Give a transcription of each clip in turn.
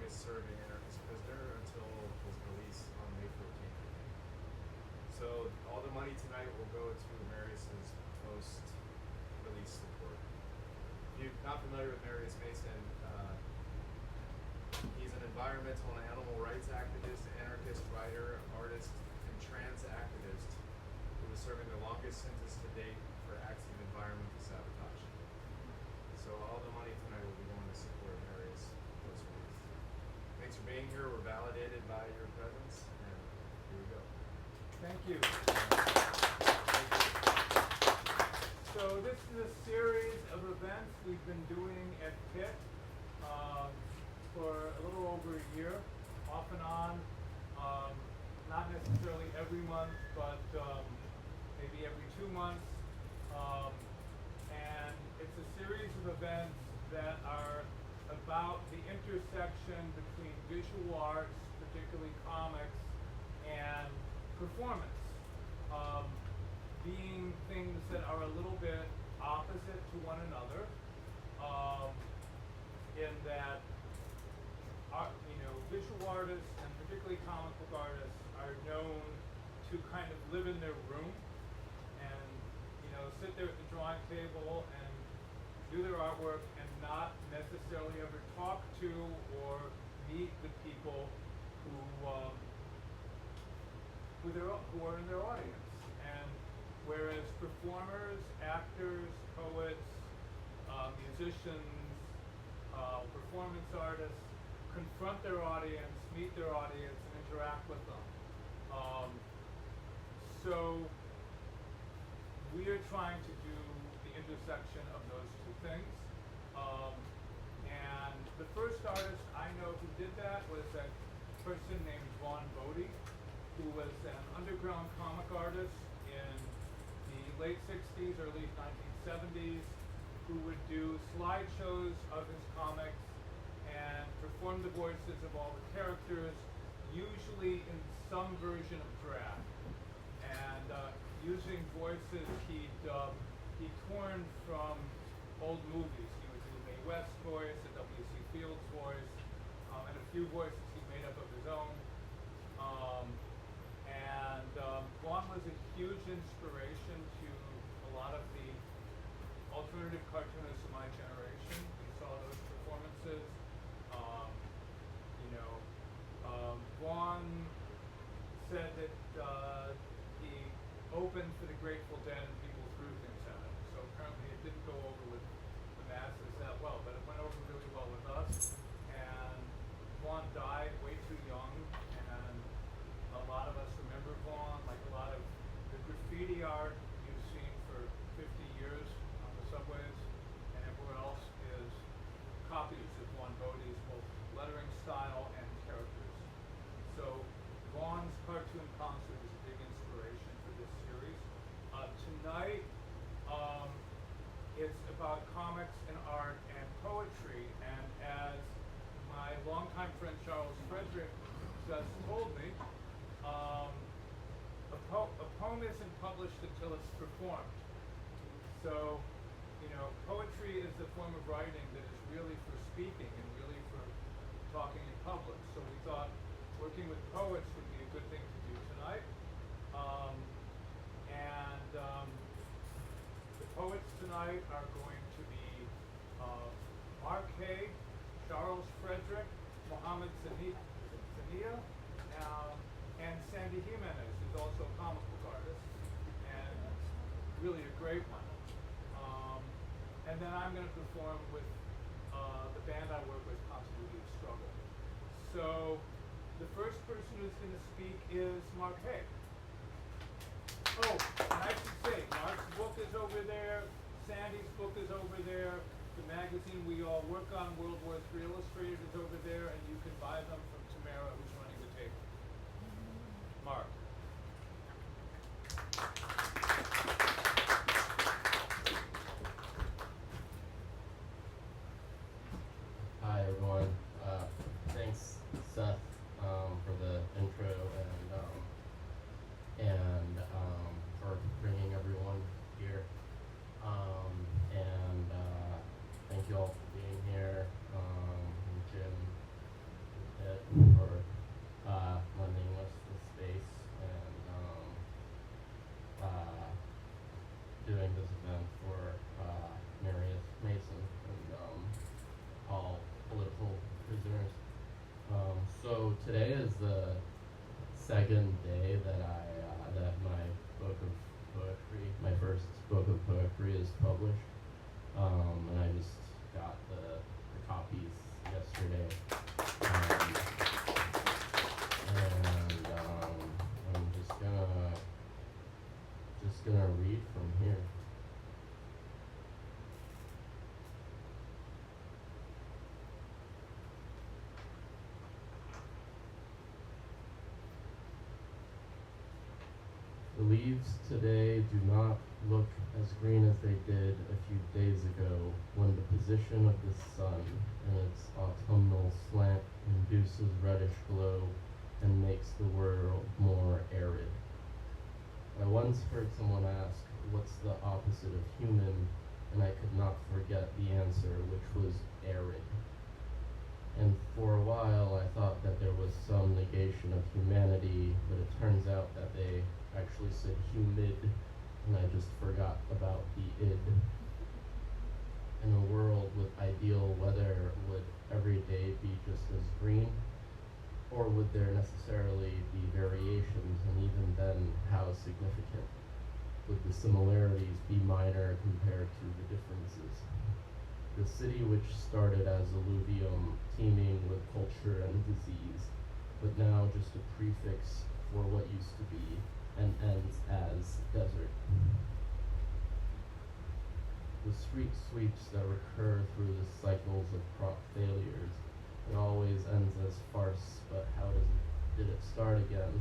is serving anarchist prisoner until his release on May 14th. So all the money tonight will go to Marius's post-release support. If you're not familiar with Marius Mason, he's an environmental and animal rights activist, anarchist, writer, artist, and trans activist who is serving the longest sentence to date for acts of environmental sabotage. So all the money tonight will be going to support Marius post-release. Thanks for being here. We're validated by your presence, and here we go. Thank you. So this is a series of events we've been doing at p.i.t. For a little over a year, off and on, not necessarily every month, but maybe every 2 months. And it's a series of events that are about the intersection between visual arts, particularly comics, and performance, being things that are a little bit opposite to one another, in that visual artists and particularly comic book artists are known to kind of live in their room and sit there at the drawing table and do their artwork and not necessarily ever talk to or meet the people who are in their audience. And whereas performers, actors, poets, musicians, performance artists confront their audience, meet their audience, and interact with them. So we are trying to do the intersection of those two things. And the first artist I know who did that was a person named Vaughn Bodie, who was an underground comic artist in the late 60s, early 1970s, who would do slideshows of his comics and perform the voices of all the characters, usually in some version of drag. And using voices he'd torn from old movies. He would do a Mae West voice, a W.C. Fields voice, and a few voices he made up of his own. Vaughn was a huge inspiration to a lot of the alternative cartoonists of my generation. We saw those performances. Vaughn said that he opened for the Grateful Dead and people threw things at him. So apparently it didn't go over with the masses that well, but it went over really well with us. And Vaughn died way too young, and a lot of us remember Vaughn, like a lot of the graffiti art you've seen for 50 years on the subways and everywhere else is copies of Vaughn Bodie's both lettering style and characters. So Vaughn's cartoon concert is a big inspiration for this series. Tonight, it's about comics and art and poetry, and as my longtime friend Charles Frederick just told me, a poem isn't published until it's performed. So, poetry is the form of writing that is really for speaking and really for talking in public. So we thought working with poets would be a good thing to do tonight. The poets tonight are going to be Mark Hay, Charles Frederick, Mohammed Zenia, and Sandy Jimenez, who's also a comic book artist, and really a great one. And then I'm going to perform with the band I work with, Continuity of Struggle. So the first person who's going to speak is Mark Hay. Oh, and I should say, Mark's book is over there, Sandy's book is over there, the magazine we all work on, World War III Illustrated, is over there, and you can buy them from Tamara, who's running the table. Mark. Hi everyone. Thanks Seth for the intro and for bringing everyone here. Thank you all for being here. Jim, this event for Marius Mason and all political prisoners. So today is the second day that that my book of poetry, my first book of poetry, is published. And I just got the copies yesterday. I'm just gonna read from here. The leaves today do not look as green as they did a few days ago, when the position of the sun and its autumnal slant induces reddish glow and makes the world more arid. I once heard someone ask, what's the opposite of human, and I could not forget the answer, which was arid. And for a while I thought that there was some negation of humanity, but it turns out that they actually said humid, and I just forgot about the id. In a world with ideal weather, would every day be just as green? Or would there necessarily be variations, and even then, how significant? Would the similarities be minor compared to the differences? The city which started as alluvium, teeming with culture and disease, but now just a prefix for what used to be, and ends as desert. The street sweeps that recur through the cycles of crop failures, it always ends as farce, but how did it start again?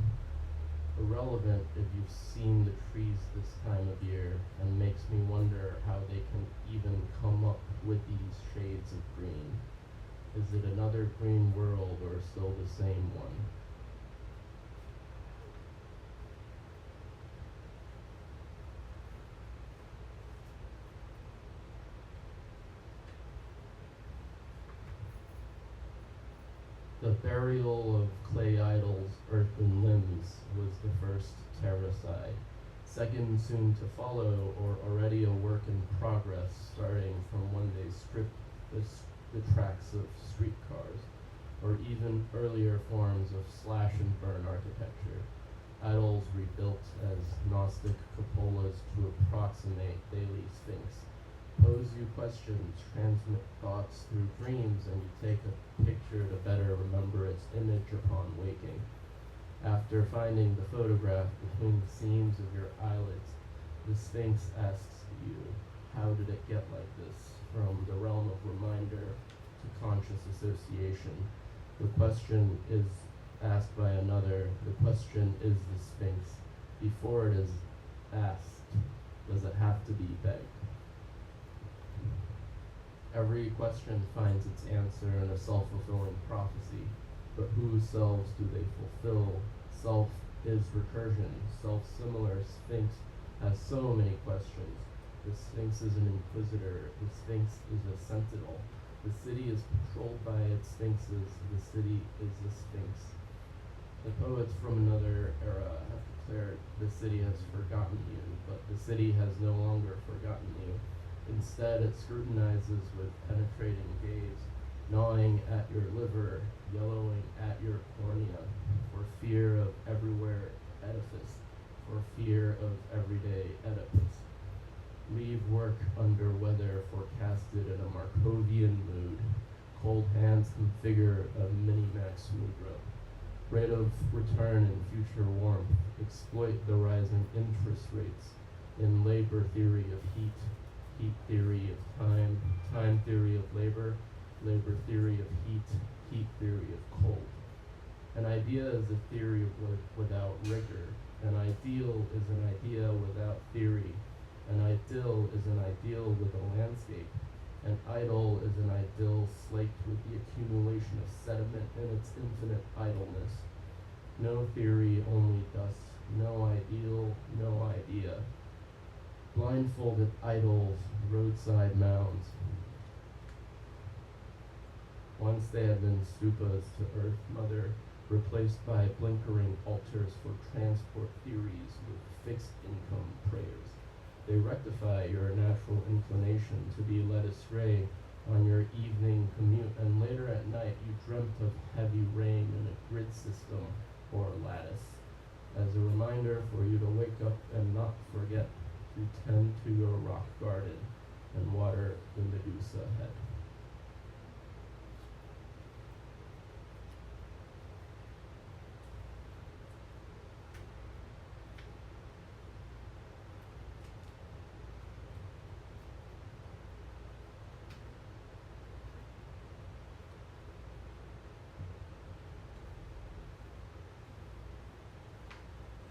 Irrelevant if you've seen the trees this time of year, and makes me wonder how they can even come up with these shades of green. Is it another green world, or still the same one? The burial of clay idols, earthen limbs, was the first terracide. Second soon to follow, or already a work in progress, starting from when they stripped the tracks of streetcars, or even earlier forms of slash and burn architecture. Idols rebuilt as Gnostic cupolas to approximate daily sphinx. Pose you questions, transmit thoughts through dreams, and you take a picture to better remember its image upon waking. After finding the photograph between the seams of your eyelids, the Sphinx asks you, how did it get like this? From the realm of reminder to conscious association. The question is asked by another. The question is the Sphinx. Before it is asked, does it have to be begged? Every question finds its answer in a self-fulfilling prophecy, but whose selves do they fulfill? Self is recursion. Self-similar Sphinx has so many questions. The Sphinx is an inquisitor. The Sphinx is a sentinel. The city is patrolled by its sphinxes. The city is the Sphinx. The poets from another era have declared the city has forgotten you, but the city has no longer forgotten you. Instead, it scrutinizes with penetrating gaze, gnawing at your liver, yellowing at your cornea, for fear of everywhere edifice, for fear of everyday Oedipus. Leave work under weather forecasted in a Markovian mood. Cold hands configure a mini-max mudra. Rate of return in future warmth. Exploit the rising interest rates in labor theory of heat. Heat theory of time, time theory of labor theory of heat theory of cold. An idea is a theory without rigor. An ideal is an idea without theory. An idyll is an ideal with a landscape. An idol is an idyll slaked with the accumulation of sediment and its infinite idleness. No theory, only dust. No ideal, no idea. Blindfolded idols, roadside mounds. Once they had been stupas to Earth Mother, replaced by blinkering altars for transport theories with fixed income prayers. They rectify your natural inclination to be led astray on your evening commute, and later at night you dreamt of heavy rain in a grid system or lattice, as a reminder for you to wake up and not forget to tend to your rock garden and water the Medusa head.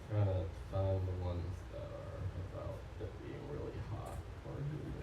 Trying to find the ones that are about it being really hot or humid.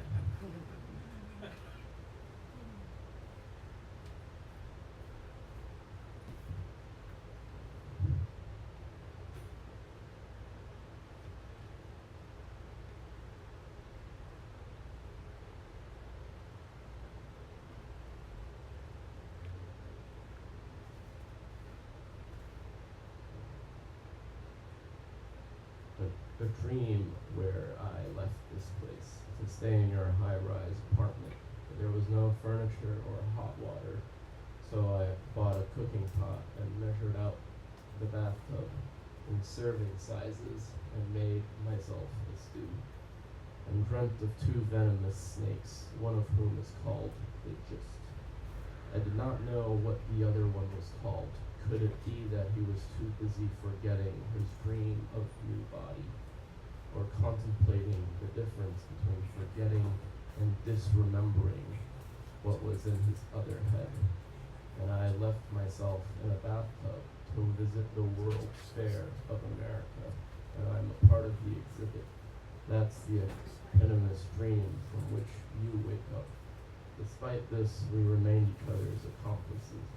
A dream where I left this place to stay in your high-rise apartment. There was no furniture or hot water, so I bought a cooking pot and measured out the bathtub in serving sizes and made myself a stew, and dreamt of 2 venomous snakes, one of whom is called the Gist. I did not know what the other one was called. Could it be that he was too busy forgetting his dream of new body, or contemplating the difference between forgetting and disremembering what was in his other head? And I left myself in a bathtub to visit the World's Fair of America, and I'm a part of the exhibit. That's the eponymous dream from which you wake up. Despite this, we remained each other's accomplices.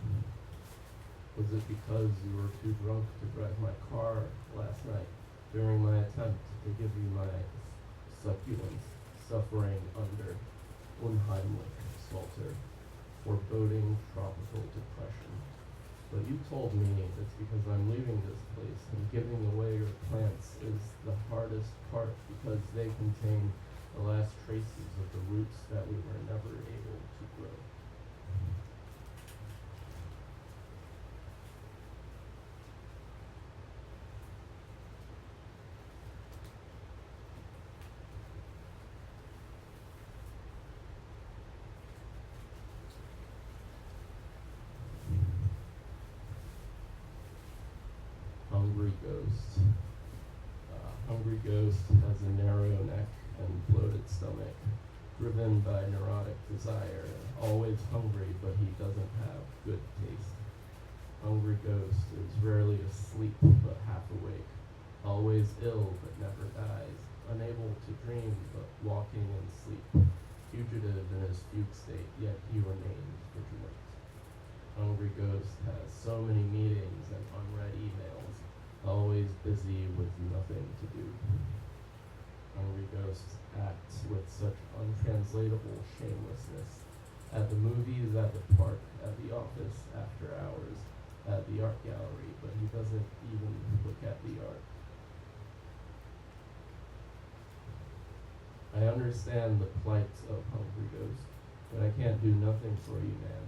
Was it because you were too drunk to drive my car last night during my attempt to give you my succulents, suffering under unheimlich swelter, foreboding tropical depression? But you told me it's because I'm leaving this place, and giving away your plants is the hardest part because they contain the last traces of the roots that we were never able to grow. Hungry Ghost. Hungry Ghost has a narrow neck and bloated stomach, driven by neurotic desire, always hungry, but he doesn't have good taste. Hungry Ghost is rarely asleep, but half awake, always ill, but never dies, unable to dream, but walking in sleep, fugitive in his fugue state, yet he remains vigilant. Hungry Ghost has so many meetings and unread emails, always busy with nothing to do. Hungry Ghost acts with such untranslatable shamelessness at the movies, at the park, at the office, after hours, at the art gallery, but he doesn't even look at the art. I understand the plight of Hungry Ghost, but I can't do nothing for you, man.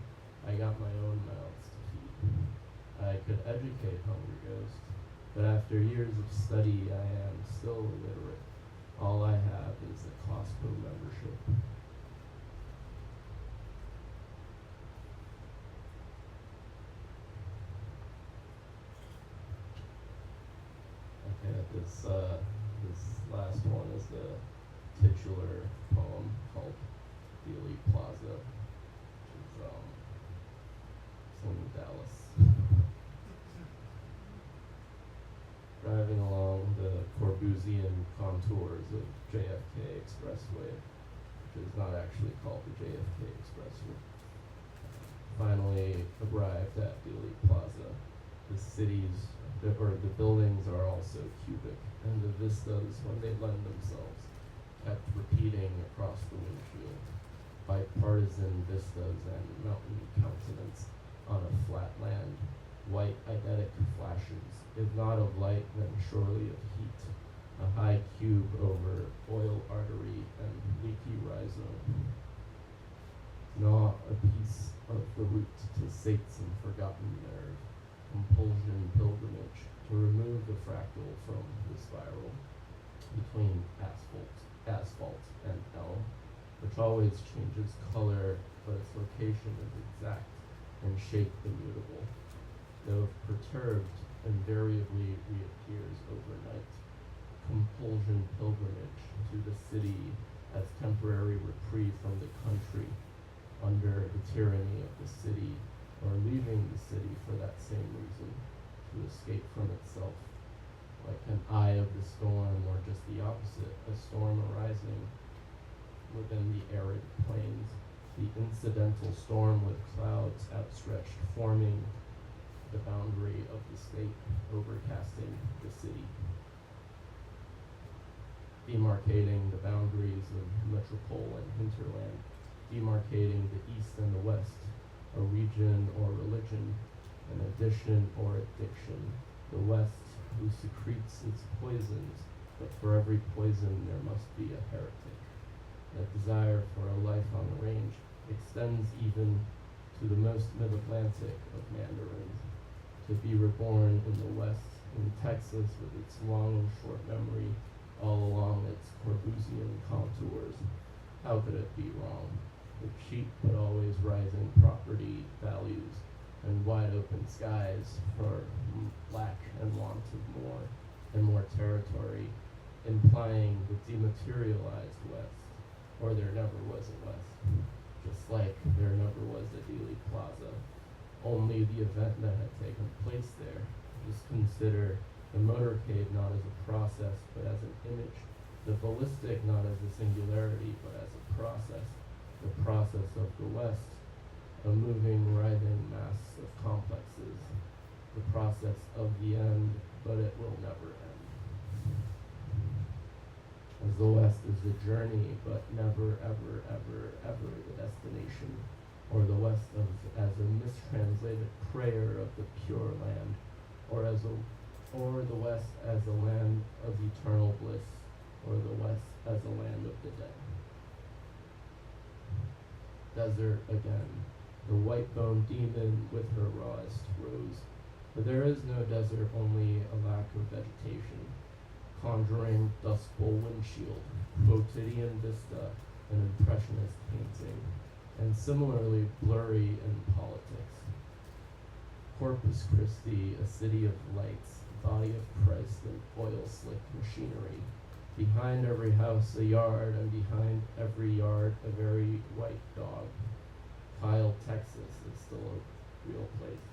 I got my own mouths to feed. I could educate Hungry Ghost, but after years of study, I am still illiterate. All I have is a Costco membership. Okay, this last one is the titular poem called Dealey Plaza, which is it's in Dallas. Driving along the Corbusian contours of JFK Expressway, which is not actually called the JFK Expressway. Finally arrived at Dealey Plaza. The buildings are also cubic, and the vistas, when they lend themselves, kept repeating across the windshield. Bipartisan vistas and mountain countenance on a flat land, white eidetic flashes, if not of light, then surely of heat, a high cube over oil artery and leaky rhizome. Gnaw a piece of the root to sate some forgotten nerve. Compulsion pilgrimage to remove the fractal from the spiral between asphalt and elm, which always changes color, but its location is exact and shape immutable. Though perturbed, invariably reappears overnight. Compulsion pilgrimage to the city as temporary reprieve from the country under the tyranny of the city, or leaving the city for that same reason, to escape from itself. Like an eye of the storm, or just the opposite, a storm arising within the arid plains, the incidental storm with clouds outstretched, forming the boundary of the state, overcasting the city. Demarcating the boundaries of metropole and hinterland, demarcating the east and the west, a region or religion, an addition or addiction, the west who secretes its poisons, but for every poison there must be a heretic. That desire for a life on the range extends even to the most mid-Atlantic of mandarins. To be reborn in the west, in Texas with its long and short memory all along its Corbusian contours, how could it be wrong? With cheap but always rising property values and wide open skies for lack and want of more and more territory, implying the dematerialized West, or there never was a West, just like there never was a Dealey Plaza, only the event that had taken place there. Just consider the motorcade not as a process but as an image, the ballistic not as a singularity but as a process, the process of the West, a moving, writhing mass of complexes, the process of the end, but it will never end. As the West is the journey, but never, ever, ever, ever the destination, or the West as a mistranslated prayer of the pure land, or the West as a land of eternal bliss, or the West as a land of the dead. Desert again, the white-boned demon with her rawest rose. But there is no desert, only a lack of vegetation, conjuring Dust Bowl windshield, quotidian vista, an impressionist painting, and similarly blurry in politics. Corpus Christi, a city of lights, body of Christ and oil-slick machinery. Behind every house a yard, and behind every yard a very white dog. Kyle, Texas is still a real place.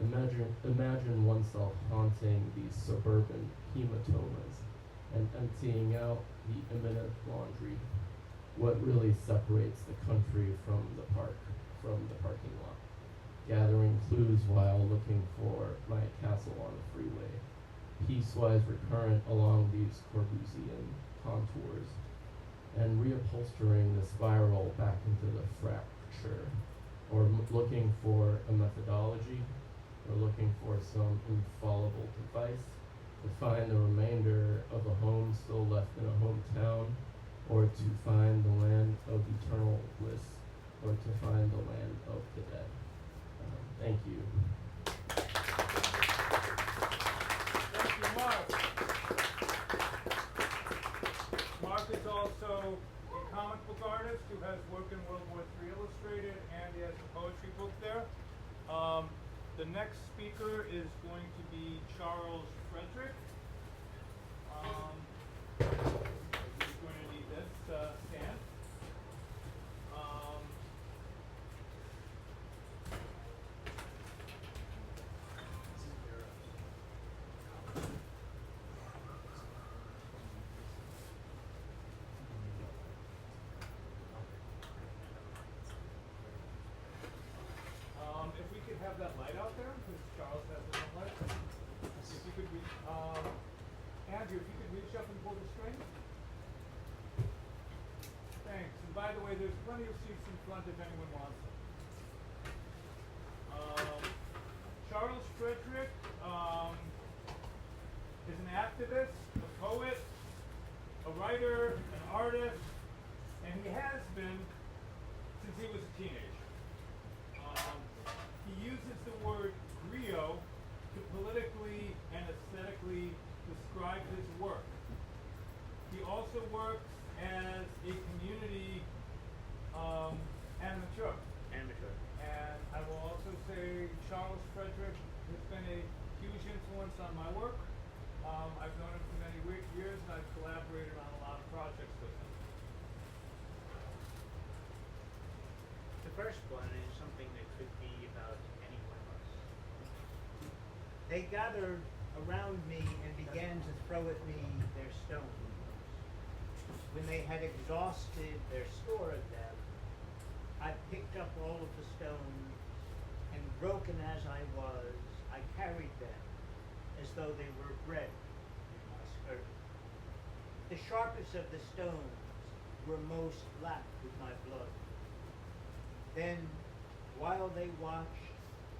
Imagine oneself haunting these suburban hematomas and emptying out the imminent laundry. What really separates the country from the parking lot? Gathering clues while looking for my castle on the freeway. Piecewise recurrent along these Corbusian contours, and reupholstering the spiral back into the fracture, or looking for a methodology, or looking for some infallible device to find the remainder of a home still left in a hometown, or to find the land of eternal bliss, or to find the land of the dead. Thank you. Thank you, Mark. Mark is also a comic book artist who has worked in World War III Illustrated, and he has a poetry book there. The next speaker is going to be Charles Frederick. He's going to need this stand. If we could have that light out there, because Charles has the light. If you could reach, Andrew, if you could reach up and pull the string. Thanks. And by the way, there's plenty of seats in front if anyone wants them. Charles Frederick is an activist, a poet, a writer, an artist, and he has been since he was a teenager. He uses the word griot to politically and aesthetically describe his work. He also works as a community amateur. And I will also say Charles Frederick has been a huge influence on my work. I've known him for many years, and I've collaborated on a lot of projects with him. The first one is something that could be about any one of us. They gathered around me and began to throw at me their stones. When they had exhausted their store of them, I picked up all of the stones, and broken as I was, I carried them as though they were bread in my skirt. The sharpest of the stones were most black with my blood. Then, while they watched,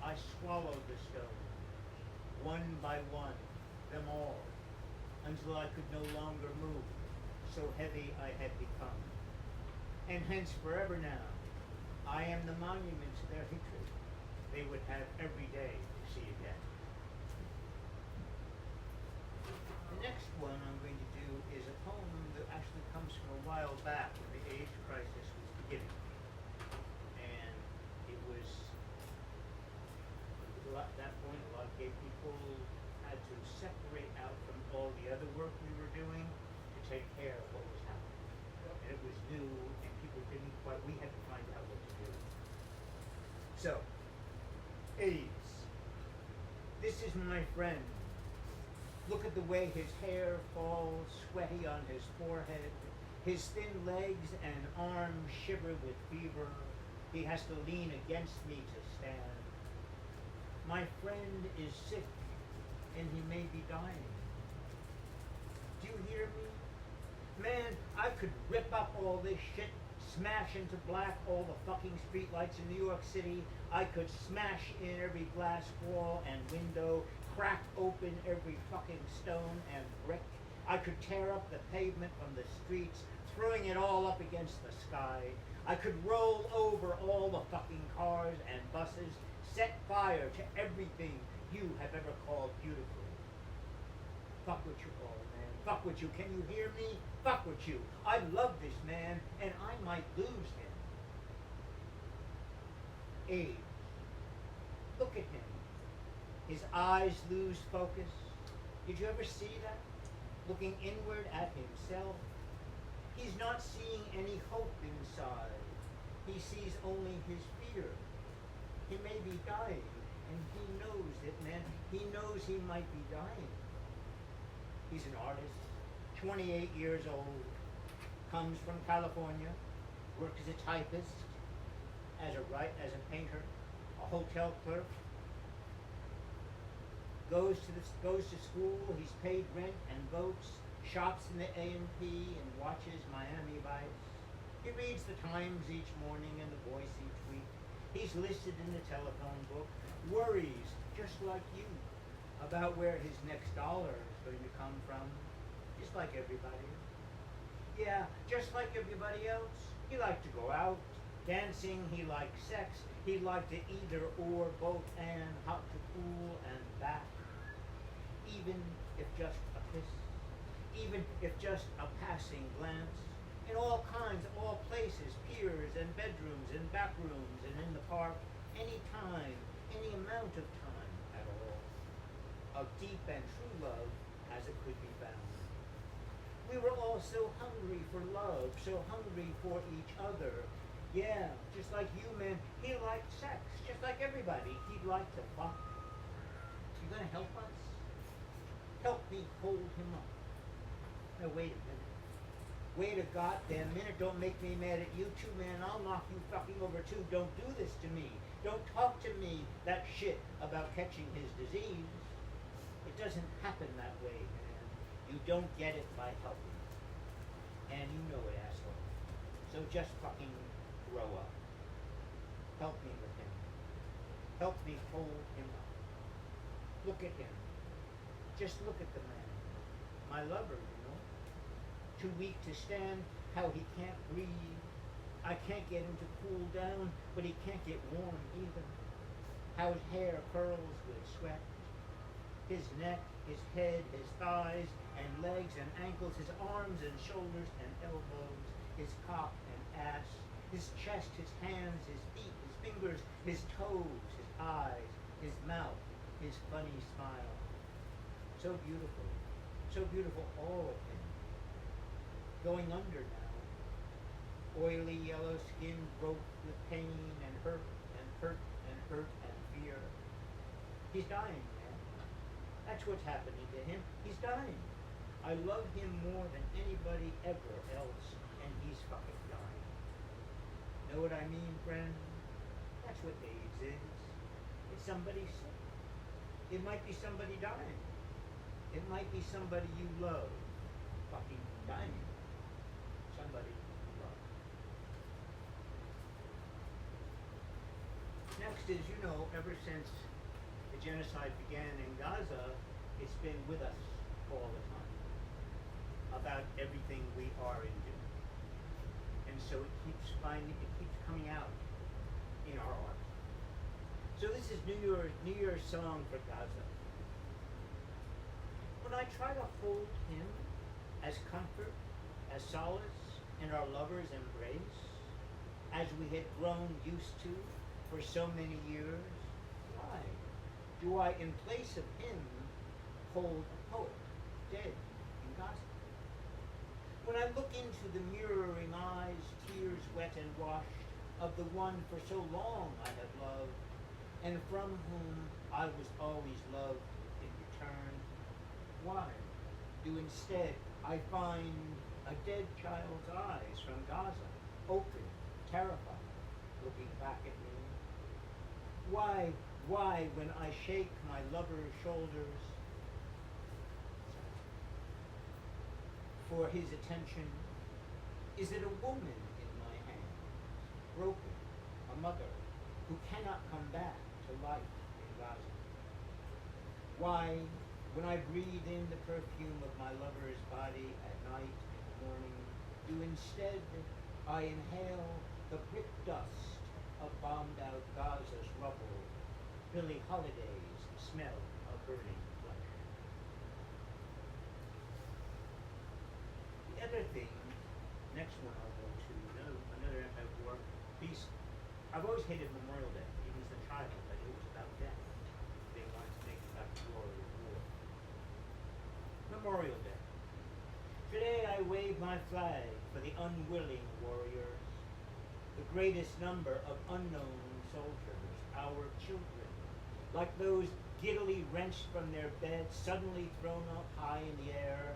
I swallowed the stones, one by one, them all, until I could no longer move, so heavy I had become. And hence forever now, I am the monument to their hatred they would have every day to see again. The next one I'm going to do is a poem that actually comes from a while back when the AIDS crisis was beginning. And it was, at that point, a lot of gay people had to separate out from all the other work we were doing to take care of what was happening. And it was new, and people didn't quite, we had to find out what to do. So, AIDS. This is my friend. Look at the way his hair falls sweaty on his forehead. His thin legs and arms shiver with fever. He has to lean against me to stand. My friend is sick, and he may be dying. Do you hear me? Man, I could rip up all this shit, smash into black all the fucking streetlights in New York City. I could smash in every glass wall and window, crack open every fucking stone and brick. I could tear up the pavement from the streets, throwing it all up against the sky. I could roll over all the fucking cars and buses, set fire to everything you have ever called beautiful. Fuck with you all, man. Fuck with you. Can you hear me? Fuck with you. I love this man, and I might lose him. AIDS. Look at him. His eyes lose focus. Did you ever see that? Looking inward at himself. He's not seeing any hope inside. He sees only his fear. He may be dying, and he knows it, man. He knows he might be dying. He's an artist, 28 years old, comes from California, worked as a typist, as a painter, a hotel clerk, goes to school, he's paid rent and votes, shops in the A&P and watches Miami Vice. He reads the Times each morning and the Voice each week. He's listed in the telephone book, worries, just like you, about where his next dollar is going to come from, just like everybody. Yeah, just like everybody else. He liked to go out, dancing, he liked sex, he liked to either or, both and, hot to cool and back. Even if just a kiss, even if just a passing glance, in all kinds, all places, piers and bedrooms and back rooms and in the park, any time, any amount of time at all, of deep and true love as it could be found. We were all so hungry for love, so hungry for each other. Yeah, just like you, man, he liked sex, just like everybody. He'd like to fuck. You gonna help us? Help me hold him up. Now wait a minute. Wait a goddamn minute. Don't make me mad at you too, man. I'll knock you fucking over too. Don't do this to me. Don't talk to me that shit about catching his disease. It doesn't happen that way, man. You don't get it by helping. And you know it, asshole. So just fucking grow up. Help me with him. Help me hold him up. Look at him. Just look at the man. My lover, you know. too weak to stand, how he can't breathe. I can't get him to cool down, but he can't get warm either. How his hair curls with sweat. His neck, his head, his thighs and legs and ankles, his arms and shoulders and elbows, his cock and ass, his chest, his hands, his feet, his fingers, his toes, his eyes, his mouth, his funny smile. So beautiful, all of him. Going under now. Oily yellow skin broke with pain and hurt and hurt and hurt and fear. He's dying, man. That's what's happening to him. He's dying. I love him more than anybody ever else, and he's fucking dying. Know what I mean, friend? That's what AIDS is. It's somebody sick. It might be somebody dying. It might be somebody you love fucking dying. Somebody you love. Next is, you know, ever since the genocide began in Gaza, it's been with us all the time about everything we are and do. And so it keeps coming out in our art. So this is New Year's song for Gaza. When I try to hold him as comfort, as solace in our lover's embrace, as we had grown used to for so many years, why do I, in place of him, hold a poet dead in Gaza? When I look into the mirroring eyes, tears wet and washed, of the one for so long I have loved, and from whom I was always loved in return, why do instead I find a dead child's eyes from Gaza, open, terrified, looking back at me? Why, when I shake my lover's shoulders for his attention, is it a woman in my hands, broken, a mother who cannot come back to life in Gaza? Why, when I breathe in the perfume of my lover's body at night and morning, do instead I inhale the brick dust of bombed out Gaza's rubble, Billie Holiday's smell of burning flesh? The other thing, next one I'll go to, another anti-war piece. I've always hated Memorial Day, even as a child. I knew it was about death. They wanted to make it about the glory of war. Memorial Day. Today I wave my flag for the unwilling warriors, the greatest number of unknown soldiers, our children, like those giddily wrenched from their beds, suddenly thrown up high in the air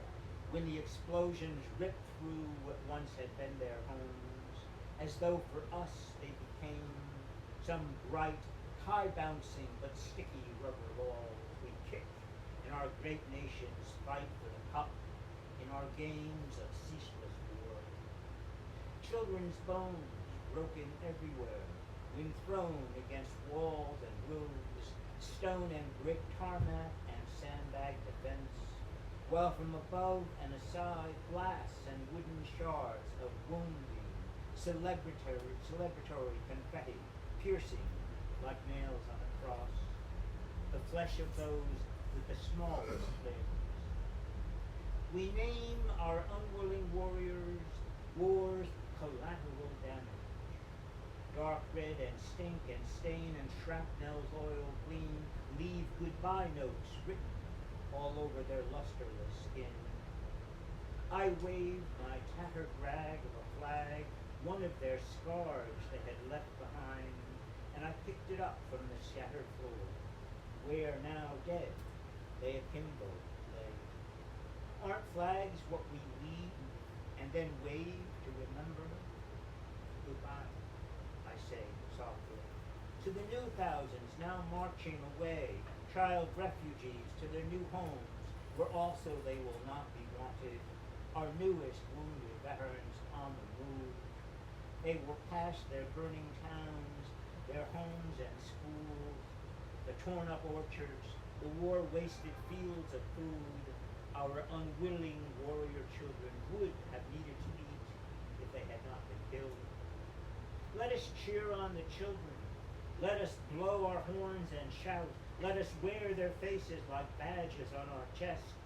when the explosions ripped through what once had been their homes, as though for us they became some bright, high-bouncing but sticky rubber balls we kick in our great nation's fight for the cup, in our games of ceaseless war. Children's bones broken everywhere when thrown against walls and roofs, stone and brick tarmac and sandbag defense, while from above and aside glass and wooden shards of wounding, celebratory confetti piercing like nails on a cross, the flesh of those with the smallest limbs. We name our unwilling warriors war's collateral damage. Dark red and stink and stain and shrapnel's oil gleam leave goodbye notes written all over their lusterless skin. I waved my tattered rag of a flag, one of their scarves they had left behind, and I picked it up from the shattered floor, where now dead they akimbo lay. Aren't flags what we lead and then wave to remember? Goodbye, I say softly, to the new thousands now marching away, child refugees to their new homes, where also they will not be wanted, our newest wounded veterans on the move. They will pass their burning towns, their homes and schools, the torn up orchards, the war-wasted fields of food, our unwilling warrior children would have needed to eat if they had not been killed. Let us cheer on the children. Let us blow our horns and shout. Let us wear their faces like badges on our chests.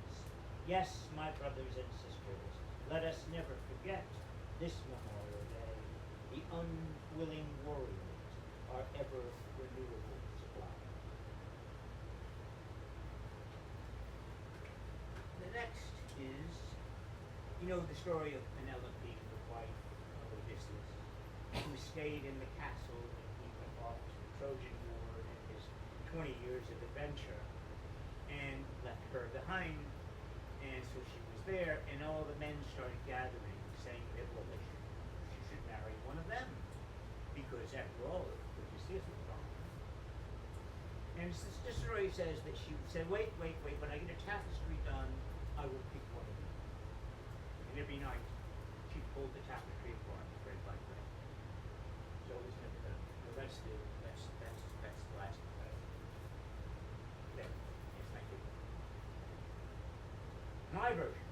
Yes, my brothers and sisters, let us never forget this Memorial Day. The unwilling warriors are ever renewable supply. The next is, you know the story of Penelope, the wife of Odysseus, who stayed in the castle when he went off to the Trojan War in his 20 years of adventure and left her behind. And so she was there, and all the men started gathering, saying that, well, she should marry one of them, because after all, Odysseus was gone. And the story says that she said, wait, when I get a tapestry done, I will pick one of them. And every night, she pulled the tapestry apart, thread by thread. So it was never done. No, that's the last play. There. Yes, thank you. My version.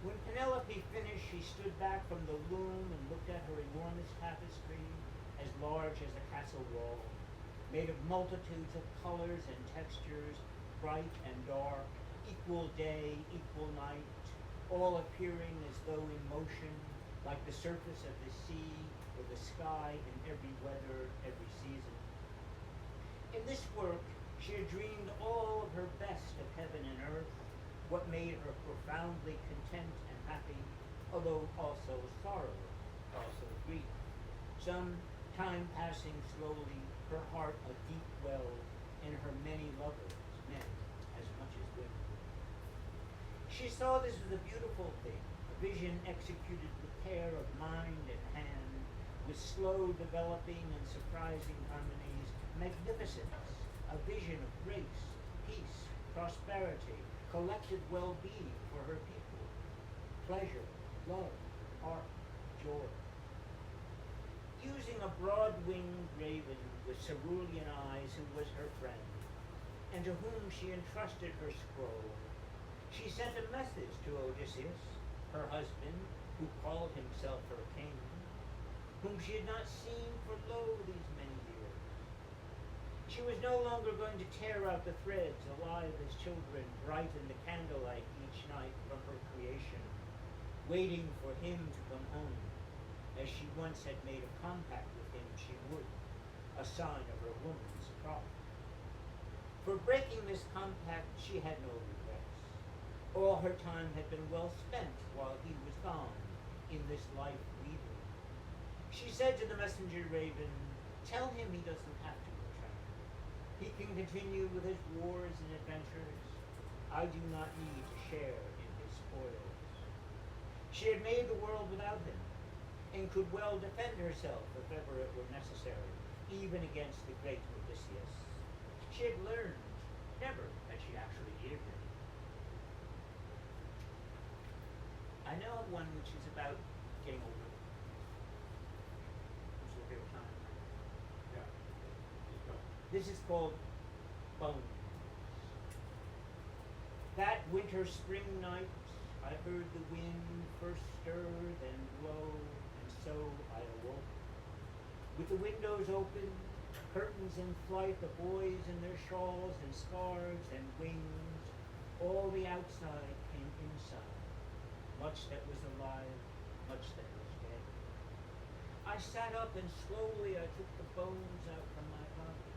When Penelope finished, she stood back from the loom and looked at her enormous tapestry, as large as a castle wall, made of multitudes of colors and textures, bright and dark, equal day, equal night, all appearing as though in motion, like the surface of the sea or the sky in every weather, every season. In this work, she had dreamed all of her best of heaven and earth, what made her profoundly content and happy, although also sorrow, also grief. Some time passing slowly, her heart a deep well, and her many lovers, men as much as women. She saw this as a beautiful thing, a vision executed with care of mind and hand, with slow developing and surprising harmonies, magnificence, a vision of grace, peace, prosperity, collective well-being for her people, pleasure, love, art, joy. Using a broad-winged raven with cerulean eyes who was her friend, and to whom she entrusted her scroll, she sent a message to Odysseus, her husband, who called himself her king, whom she had not seen for lo these many years. She was no longer going to tear out the threads alive as children bright in the candlelight each night from her creation, waiting for him to come home, as she once had made a compact with him she would, a sign of her woman's pride. For breaking this compact she had no regrets. All her time had been well spent while he was gone in this life weaving. She said to the messenger raven, tell him he doesn't have to return. He can continue with his wars and adventures. I do not need to share in his spoils. She had made the world without him, and could well defend herself if ever it were necessary, even against the great Odysseus. She had learned, never had she actually needed him. I know of one which is about getting older. Who's okay with time? Yeah. Just go. This is called Bones. That winter spring night, I heard the wind first stir, then blow, and so I awoke. With the windows open, curtains in flight, the boys in their shawls and scarves and wings, all the outside came inside, much that was alive, much that was dead. I sat up and slowly I took the bones out from my body.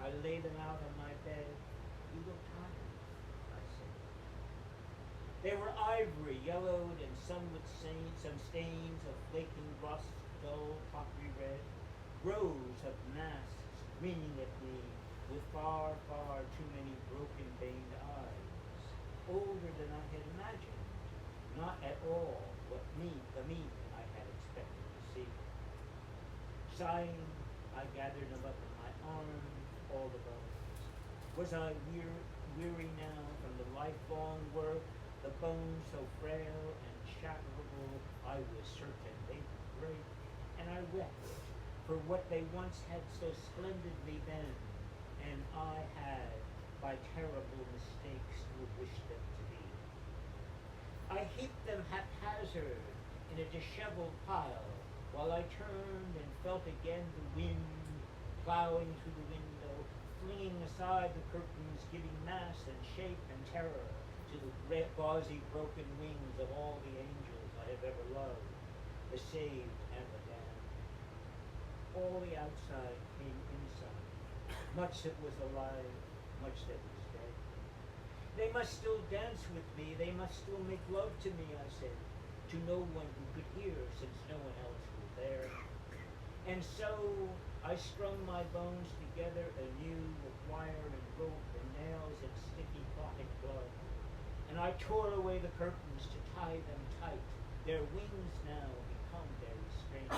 I laid them out on my bed. You look tired, I said. They were ivory, yellowed, and some with some stains of flaking rust, dull, coppery red. Rows of masks grinning at me with far, far too many broken veined eyes. Older than I had imagined, not at all the me I had expected to see. Sighing, I gathered them up in my arms, all the bones. Was I weary now from the lifelong work, the bones so frail and shatterable, I was certain they would break, and I wept for what they once had so splendidly been, and I had, by terrible mistakes, still wished them to be. I heaped them haphazard in a disheveled pile, while I turned and felt again the wind plowing through the window, flinging aside the curtains, giving mass and shape and terror to the gauzy broken wings of all the angels I have ever loved, the saved and the damned. All the outside came inside, much that was alive, much that was dead. They must still dance with me, they must still make love to me, I said, to no one who could hear, since no one else was there. And so I strung my bones together anew with wire and rope and nails and sticky clotted blood. And I tore away the curtains to tie them tight, their wings now become very strange.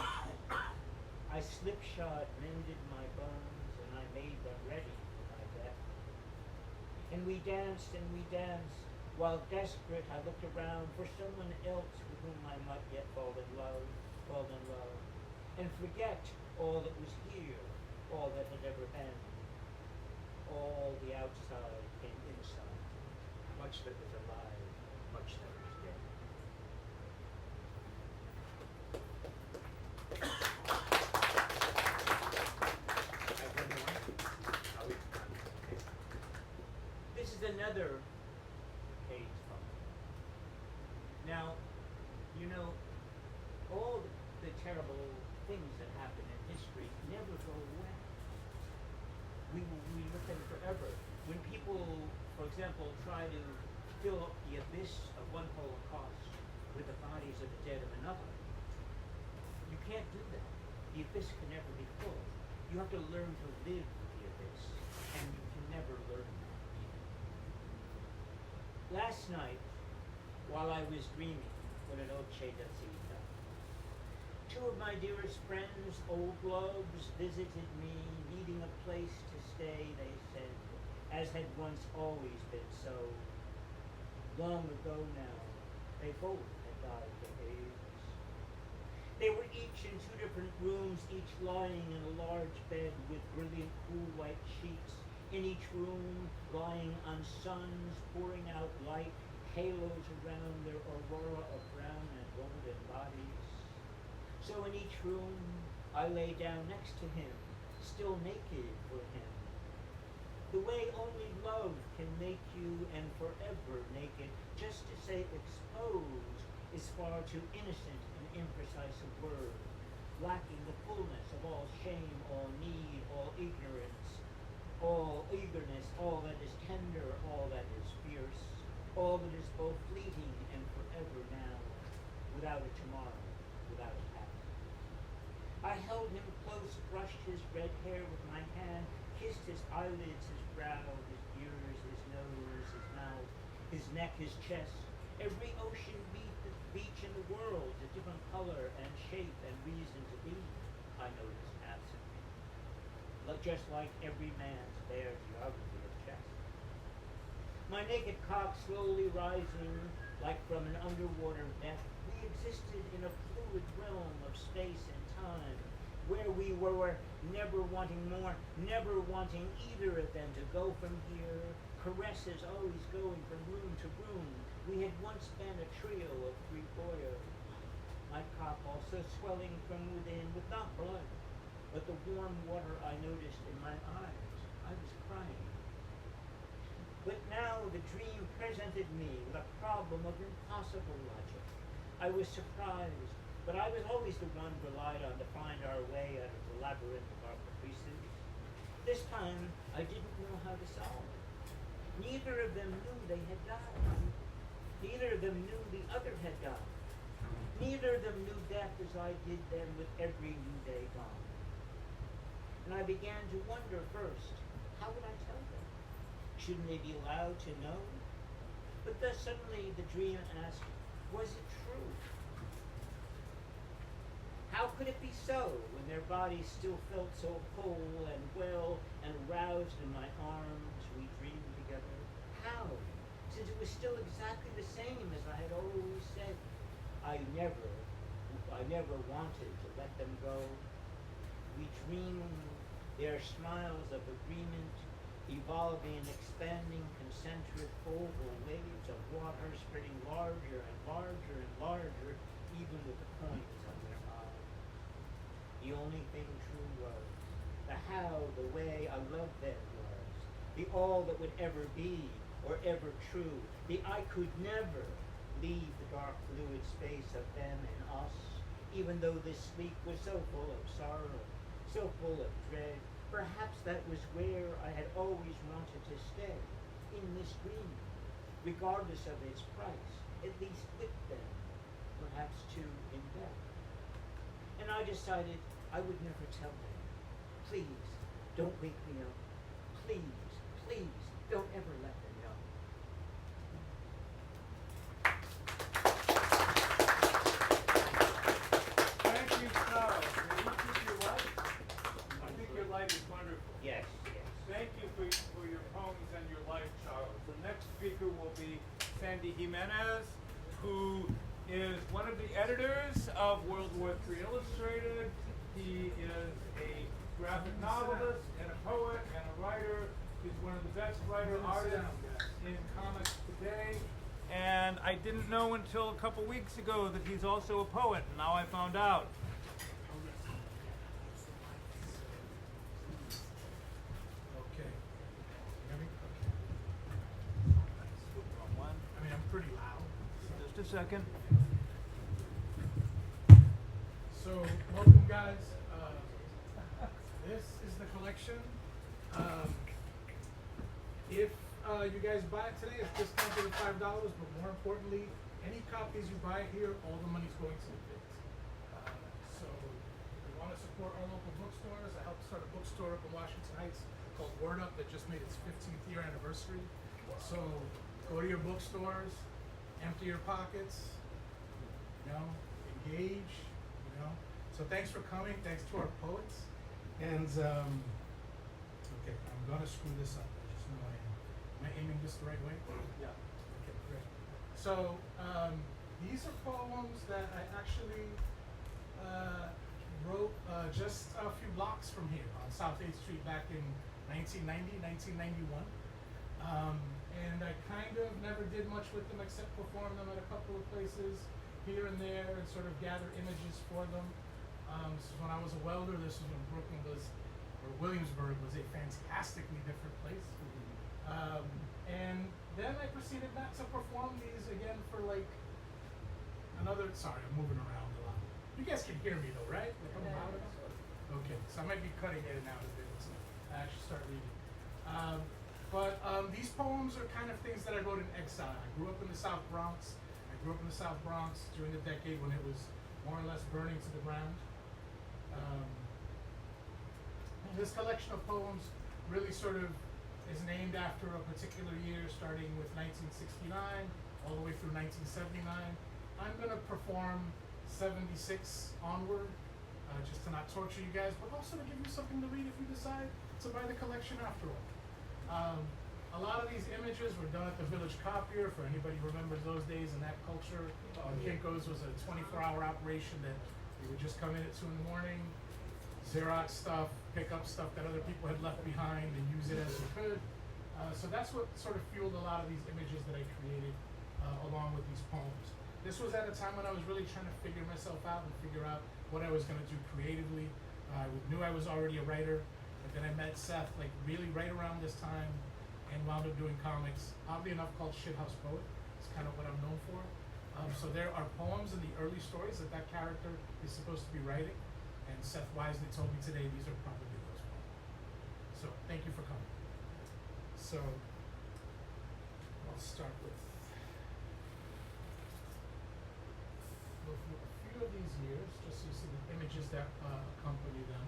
I slipshod mended my bones, and I made them ready for my death. And we danced, while desperate I looked around for someone else with whom I might yet fall in love, and forget all that was here, all that had ever been. All the outside came inside, much that was alive, much that was dead. This is another page from it. Now, you know, all the terrible things that happen in history never go away. We look at it forever. When people, for example, try to fill up the abyss of one Holocaust with the bodies of the dead of another, you can't do that. The abyss can never be full. You have to learn to live with the abyss, and you can never learn that either. Last night, while I was dreaming, una noche da cita, two of my dearest friends, old loves, visited me, needing a place to stay, they said, as had once always been so. Long ago now, they both had died of AIDS. They were each in two different rooms, each lying in a large bed with brilliant cool white sheets. In each room, lying on suns, pouring out light, halos around their aurora of brown and golden bodies. So in each room, I lay down next to him, still naked for him. The way only love can make you and forever naked, just to say exposed is far too innocent and imprecise a word, lacking the fullness of all shame, all need, all ignorance, all eagerness, all that is tender, all that is fierce, all that is both fleeting and forever now, without a tomorrow, without a past. I held him close, brushed his red hair with my hand, kissed his eyelids, his brow, his ears, his nose, his mouth, his neck, his chest. Every ocean beach in the world, a different color and shape and reason to be, I noticed absently. Just like every man's bare geography of chest. My naked cock slowly rising, like from an underwater depth, we existed in a fluid realm of space and time, where we were never wanting more, never wanting either of them to go from here, caresses always going from room to room. We had once been a trio of three boyers, my cock also swelling from within with not blood, but the warm water I noticed in my eyes. I was crying. But now the dream presented me with a problem of impossible logic. I was surprised, but I was always the one relied on to find our way out of the labyrinth of our caprices. This time, I didn't know how to solve it. Neither of them knew they had died. Neither of them knew the other had died. Neither of them knew death as I did then with every new day gone. And I began to wonder first, how would I tell them? Shouldn't they be allowed to know? But thus suddenly the dream asked, was it true? How could it be so when their bodies still felt so whole and well and roused in my arms? We dreamed together. How? Since it was still exactly the same as I had always said. I never wanted to let them go. We dreamed their smiles of agreement, evolving and expanding concentric oval waves of water spreading larger and larger and larger, even with the points of their eyes. The only thing true was the how, the way, a love there was, the all that would ever be or ever true, the I could never leave the dark fluid space of them and us, even though this sleep was so full of sorrow, so full of dread. Perhaps that was where I had always wanted to stay, in this dream, regardless of its price, at least with them, perhaps too in bed. And I decided I would never tell them. Please, don't wake me up. Please, please, don't ever let them know. Thank you, Charles. Will you keep your light? I think your light is wonderful. Yes, yes. Thank you for your poems and your light, Charles. The next speaker will be Sandy Jimenez, who is one of the editors of World War III Illustrated. He is a graphic novelist and a poet and a writer. He's one of the best writer artists in comics today. And I didn't know until a couple weeks ago that he's also a poet. Now I found out. Okay. Hear me? Wrong one. I mean, I'm pretty loud. Just a second. So, welcome, guys. This is the collection. If you guys buy it today, it's discounted at $5. But more importantly, any copies you buy here, all the money's going to the P.i.t. So, we want to support our local bookstores. I helped start a bookstore up in Washington Heights called Word Up that just made its 15th year anniversary. So, go to your bookstores, empty your pockets, engage, So thanks for coming. Thanks to our poets. And, okay, I'm gonna screw this up. I just know I am. Am I aiming this the right way? Yeah. Okay, great. So, these are poems that I actually wrote just a few blocks from here on South 8th Street back in 1991. And I kind of never did much with them except perform them at a couple of places here and there and sort of gather images for them. This is when I was a welder. This is when Brooklyn was, or Williamsburg was a fantastically different place. And then I proceeded not to perform these again for like another, sorry, I'm moving around a lot. You guys can hear me though, right? Like I'm loud enough? Okay, so I might be cutting in and out a bit until I actually start reading. But these poems are kind of things that I wrote in exile. I grew up in the South Bronx. During the decade when it was more or less burning to the ground. And this collection of poems really sort of is named after a particular year, starting with 1969 all the way through 1979. I'm going to perform 76 onward, just to not torture you guys, but also to give you something to read if you decide to buy the collection after all. A lot of these images were done at the Village Copier, for anybody who remembers those days in that culture. Kinko's was a 24-hour operation that you would just come in at 2 in the morning, Xerox stuff, pick up stuff that other people had left behind and use it as you could. So that's what sort of fueled a lot of these images that I created along with these poems. This was at a time when I was really trying to figure myself out and figure out what I was going to do creatively. I knew I was already a writer, but then I met Seth like really right around this time and wound up doing comics, oddly enough called Shithouse Poet. It's kind of what I'm known for. So there are poems in the early stories that character is supposed to be writing, and Seth wisely told me today these are probably those poems. So thank you for coming. So I'll start with go through a few of these years, just so you see the images that accompany them.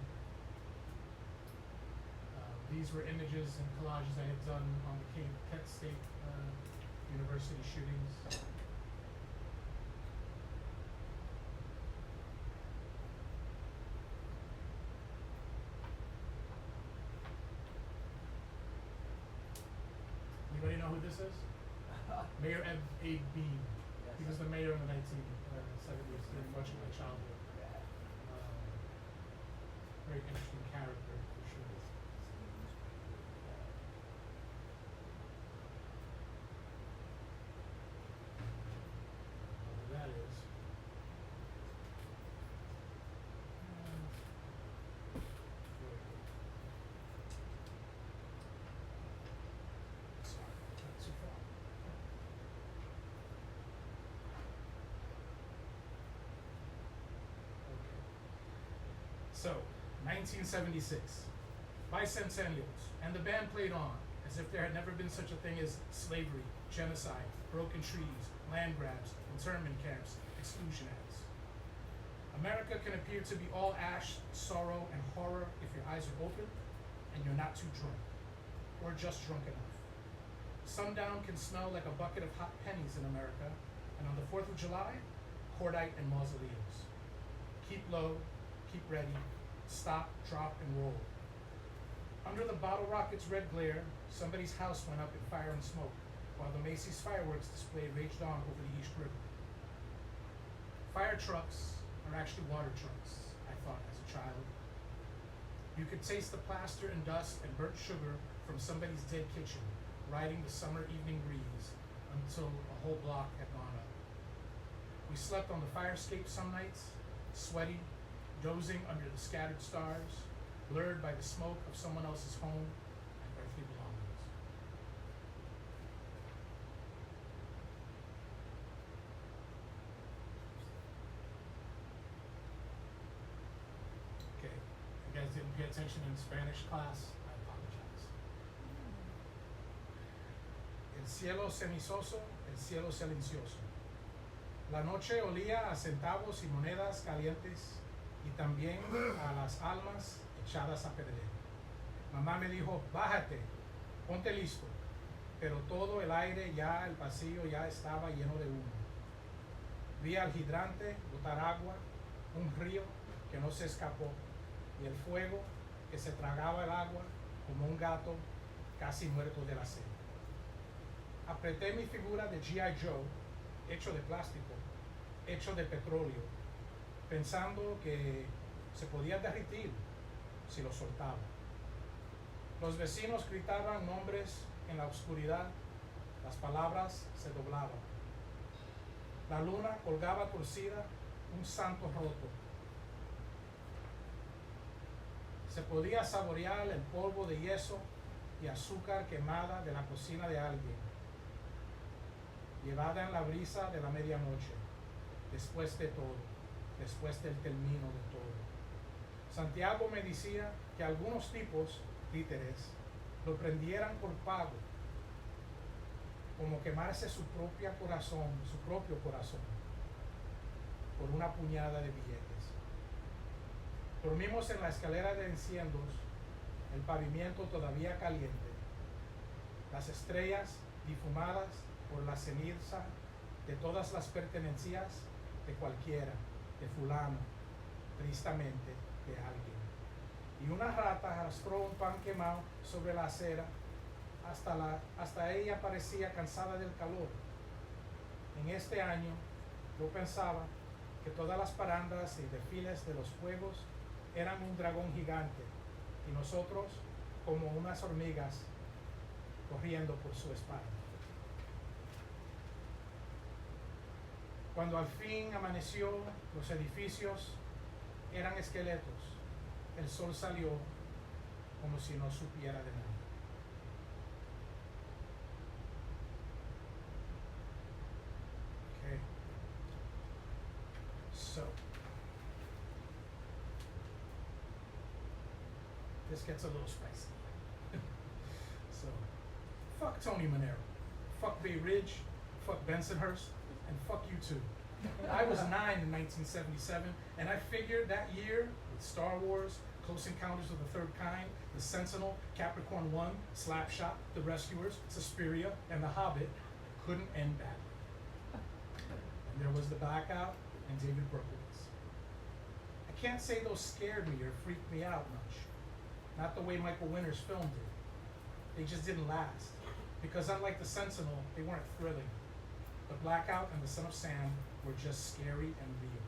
These were images and collages I had done on the Kent State University shootings. Anybody know who this is? Mayor Abe Bean. He was the mayor in the 1970s during much of my childhood. Very interesting character, for sure. So, 1976, bicentennials, and the band played on as if there had never been such a thing as slavery, genocide, broken trees, land grabs, internment camps, exclusion acts. America can appear to be all ash, sorrow, and horror if your eyes are open and you're not too drunk, or just drunk enough. Sundown can smell like a bucket of hot pennies in America, and on the 4th of July, cordite and mausoleums. Keep low, keep ready, stop, drop, and roll. Under the bottle rocket's red glare, somebody's house went up in fire and smoke, while the Macy's fireworks display raged on over the East River. Fire trucks are actually water trucks, I thought as a child. You could taste the plaster and dust and burnt sugar from somebody's dead kitchen, riding the summer evening breeze until a whole block had gone up. We slept on the fire escape some nights, sweaty, dozing under the scattered stars, blurred by the smoke of someone else's home and earthly belongings. Okay, you guys didn't pay attention in Spanish class, I apologize. El cielo cenizoso, el cielo silencioso. La noche olía a centavos y monedas calientes y también a las almas echadas a perder. Mamá me dijo, bájate, ponte listo, pero todo el aire ya, el pasillo ya estaba lleno de humo. Vi al hidrante botar agua, un río que no se escapó y el fuego que se tragaba el agua como un gato casi muerto de la sed. Apreté mi figura de G.I. Joe, hecho de plástico, hecho de petróleo, pensando que se podía derretir si lo soltaba. Los vecinos gritaban nombres en la oscuridad, las palabras se doblaban. La luna colgaba torcida, un santo roto. Se podía saborear el polvo de yeso y azúcar quemada de la cocina de alguien, llevada en la brisa de la medianoche, después de todo, después del término de todo. Santiago me decía que algunos tipos, títeres, lo prendieran por pago, como quemarse su propio corazón, por una puñada de billetes. Dormimos en la escalera de enciendos, el pavimento todavía caliente, las estrellas difumadas por la ceniza de todas las pertenencias de cualquiera, de fulano, tristemente de alguien. Y una rata arrastró un pan quemado sobre la acera hasta ella parecía cansada del calor. En este año yo pensaba que todas las parandas y desfiles de los fuegos eran un dragón gigante y nosotros como unas hormigas corriendo por su espalda. Cuando al fin amaneció, los edificios eran esqueletos. El sol salió como si no supiera de nada. Okay. So, this gets a little spicy. So, fuck Tony Manero, fuck Bay Ridge, fuck Bensonhurst, and fuck you too. I was 9 in 1977, and I figured that year, with Star Wars, Close Encounters of the Third Kind, The Sentinel, Capricorn 1, Slapshot, The Rescuers, Suspiria, and The Hobbit, couldn't end badly. And there was the Blackout and David Berkowitz. I can't say those scared me or freaked me out much. Not the way Michael Winter's film did. They just didn't last. Because unlike The Sentinel, they weren't thrilling. The Blackout and The Son of Sam were just scary and real.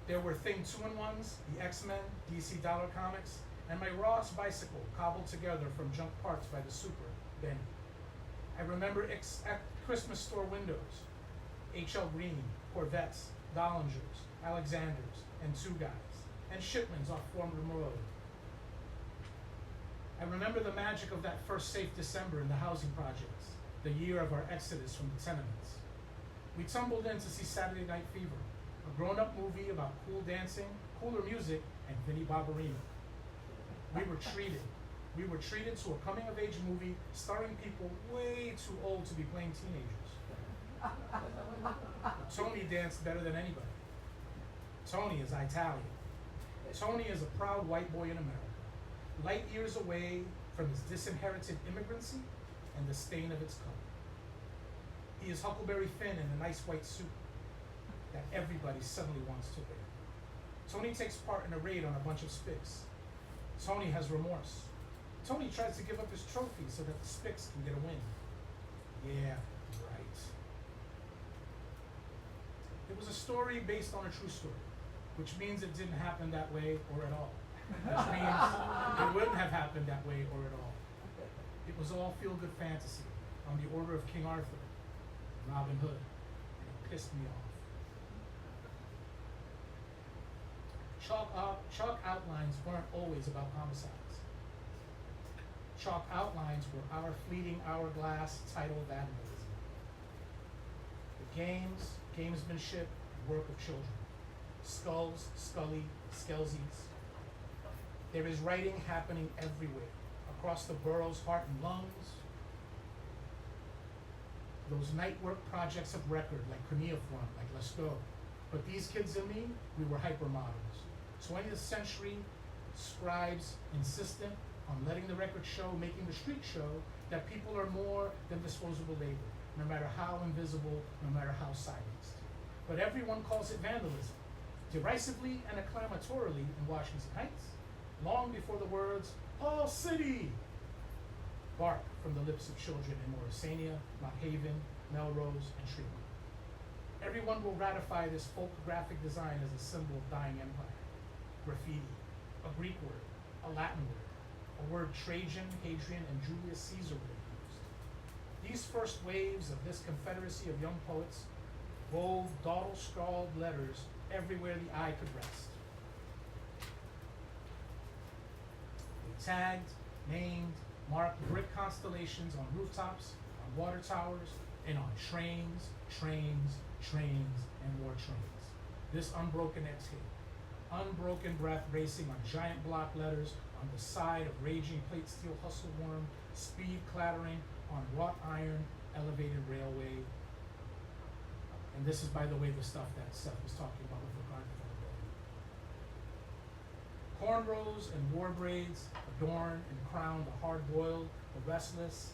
There were Thing 2-in-1s, the X-Men, DC Dollar Comics, and my Ross bicycle cobbled together from junk parts by the super, Benny. I remember at Christmas store windows, H.L. Green, Corvettes, Dollingers, Alexanders, and Two Guys, and shipments off Formidable Road. I remember the magic of that first safe December in the housing projects, the year of our exodus from the tenements. We tumbled in to see Saturday Night Fever, a grown-up movie about cool dancing cooler music, and Vinnie Barbarino. We were treated. We were treated to a coming-of-age movie starring people way too old to be playing teenagers. Tony danced better than anybody. Tony is Italian. Tony is a proud white boy in America, light years away from his disinherited immigrancy and the stain of its color. He is Huckleberry Finn in a nice white suit that everybody suddenly wants to wear. Tony takes part in a raid on a bunch of spics. Tony has remorse. Tony tries to give up his trophy so that the spics can get a win. Yeah, right. It was a story based on a true story, which means it didn't happen that way or at all. Which means it wouldn't have happened that way or at all. It was all feel-good fantasy on the order of King Arthur, Robin Hood, and it pissed me off. Chalk outlines weren't always about homicides. Chalk outlines were our fleeting hourglass title of admiralism. The games, gamesmanship, work of children. Skulls, Scully, Skelsies. There is writing happening everywhere, across the borough's heart and lungs. Those night work projects of record, like Cuneiform, like Let's Go. But these kids and me, we were hypermoderns. 20th century scribes insistent on letting the record show, making the street show, that people are more than disposable labor, no matter how invisible, no matter how silenced. But everyone calls it vandalism, derisively and acclamatorily in Washington Heights, long before the words, Hall City, bark from the lips of children in Morrisania, Mount Haven, Melrose, and Tremont. Everyone will ratify this folk graphic design as a symbol of dying empire. Graffiti, a Greek word, a Latin word, a word Trajan, Hadrian, and Julius Caesar would have used. These first waves of this confederacy of young poets wove dawdle-scrawled letters everywhere the eye could rest. They tagged, named, marked brick constellations on rooftops, on water towers, and on trains, and more trains. This unbroken exhale, unbroken breath racing on giant block letters on the side of raging plate steel hustle worm, speed clattering on wrought iron elevated railway. And this is, by the way, the stuff that Seth was talking about with regard to vulnerability. Cornrows and war braids adorn and crown the hard-boiled, the restless,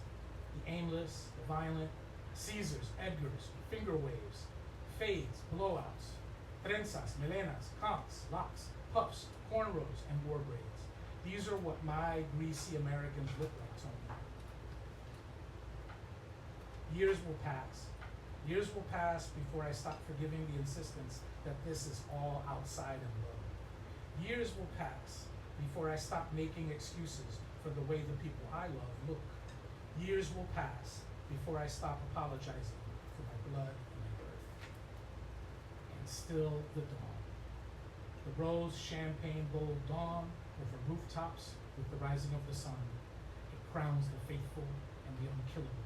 the aimless, the violent, Caesars, Edgars, finger waves, fades, blowouts, trenzas, melenas, comps, locks, puffs, cornrows, and war braids. These are what my greasy Americans look like, Tony. Years will pass. Years will pass before I stop forgiving the insistence that this is all outside and low. Years will pass before I stop making excuses for the way the people I love look. Years will pass before I stop apologizing for my blood and my birth. And still the dawn. The rose champagne bowl dawn over rooftops with the rising of the sun. It crowns the faithful and the unkillable.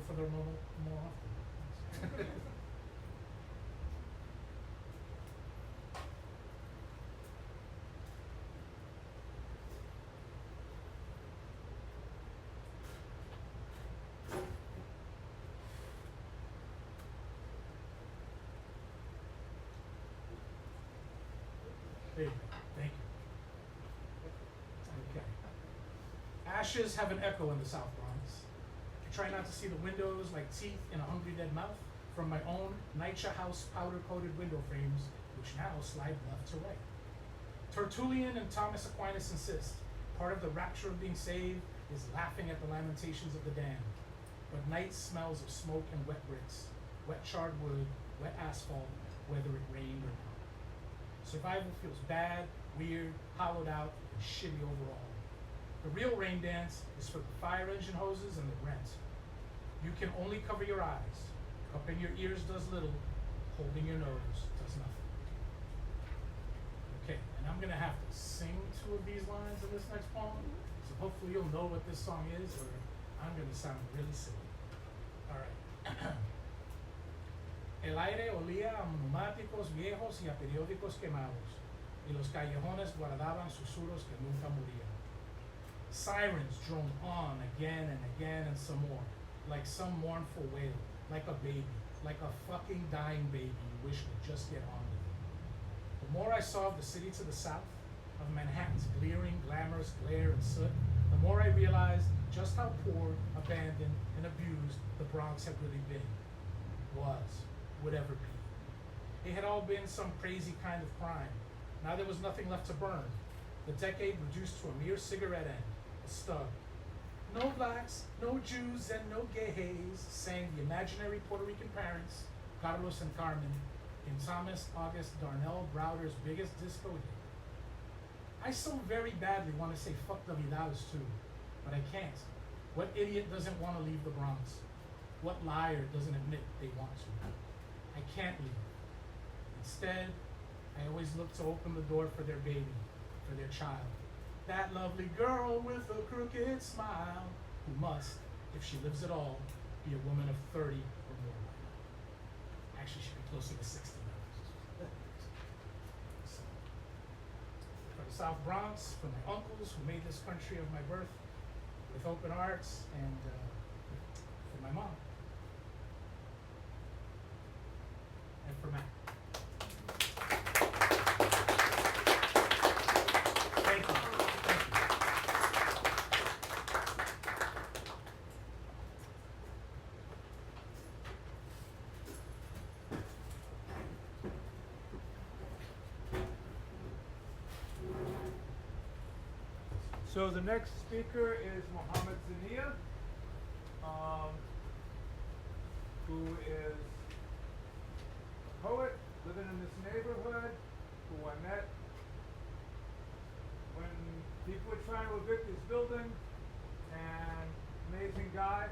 For their more often. There you go. Thank you. Okay. Ashes have an echo in the South Bronx. Try not to see the windows like teeth in a hungry dead mouth from my own NYCHA House powder-coated window frames, which now slide left to right. Tertullian and Thomas Aquinas insist part of the rapture of being saved is laughing at the lamentations of the damned. But night smells of smoke and wet bricks, wet charred wood, wet asphalt, whether it rained or not. Survival feels bad, weird, hollowed out, and shitty overall. The real rain dance is for the fire engine hoses and the rent. You can only cover your eyes. Cupping your ears does little. Holding your nose does nothing. Okay, and I'm gonna have to sing two of these lines in this next poem, So hopefully you'll know what this song is, or I'm gonna sound really silly. Alright. El aire olía a neumáticos viejos y a periódicos quemados, y los callejones guardaban susurros que nunca morían. Sirens droned on again and again and some more, like some mournful wail, like a baby, like a fucking dying baby you wish would just get on with it. The more I saw of the city to the south, of Manhattan's leering, glamorous glare and soot, the more I realized just how poor, abandoned, and abused the Bronx had really been, would ever be. It had all been some crazy kind of crime. Now there was nothing left to burn. The decade reduced to a mere cigarette end, a stub. No blacks, no Jews, and no gays, sang the imaginary Puerto Rican parents, Carlos and Carmen, in Thomas August Darnell Browder's biggest disco hit. I so very badly want to say fuck the Vidals too, but I can't. What idiot doesn't want to leave the Bronx? What liar doesn't admit they want to? I can't leave. Instead, I always look to open the door for their baby, for their child. That lovely girl with a crooked smile, who must, if she lives at all, be a woman of 30 or more. Actually, she'd be closer to 60 now. So, for the South Bronx, for my uncles who made this country of my birth with open arms, and for my mom. And for Matt. Thank you. So the next speaker is Mohammed Zenia, who is a poet living in this neighborhood, who I met when people were trying to evict his building, and amazing guy,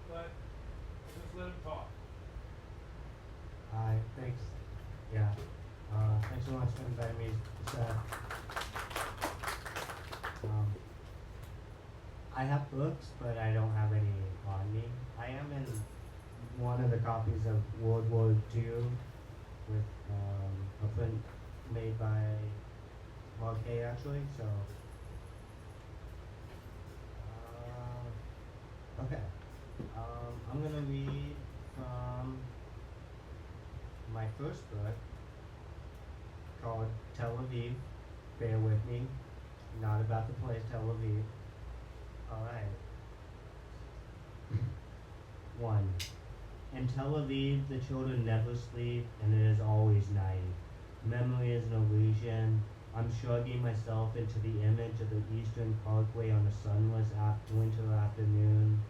but just let him talk. Hi, thanks. Yeah. Thanks so much for inviting me, Seth. I have books, but I don't have any on me. I am in one of the copies of World War II with a print made by Mark A actually, so okay. I'm gonna read from my first book called Tel Aviv. Bear with me. Not about the place Tel Aviv. Alright. 1. In Tel Aviv, the children never sleep, and it is always night. Memory is an illusion. I'm shrugging myself into the image of the Eastern Parkway on a sunless winter afternoon.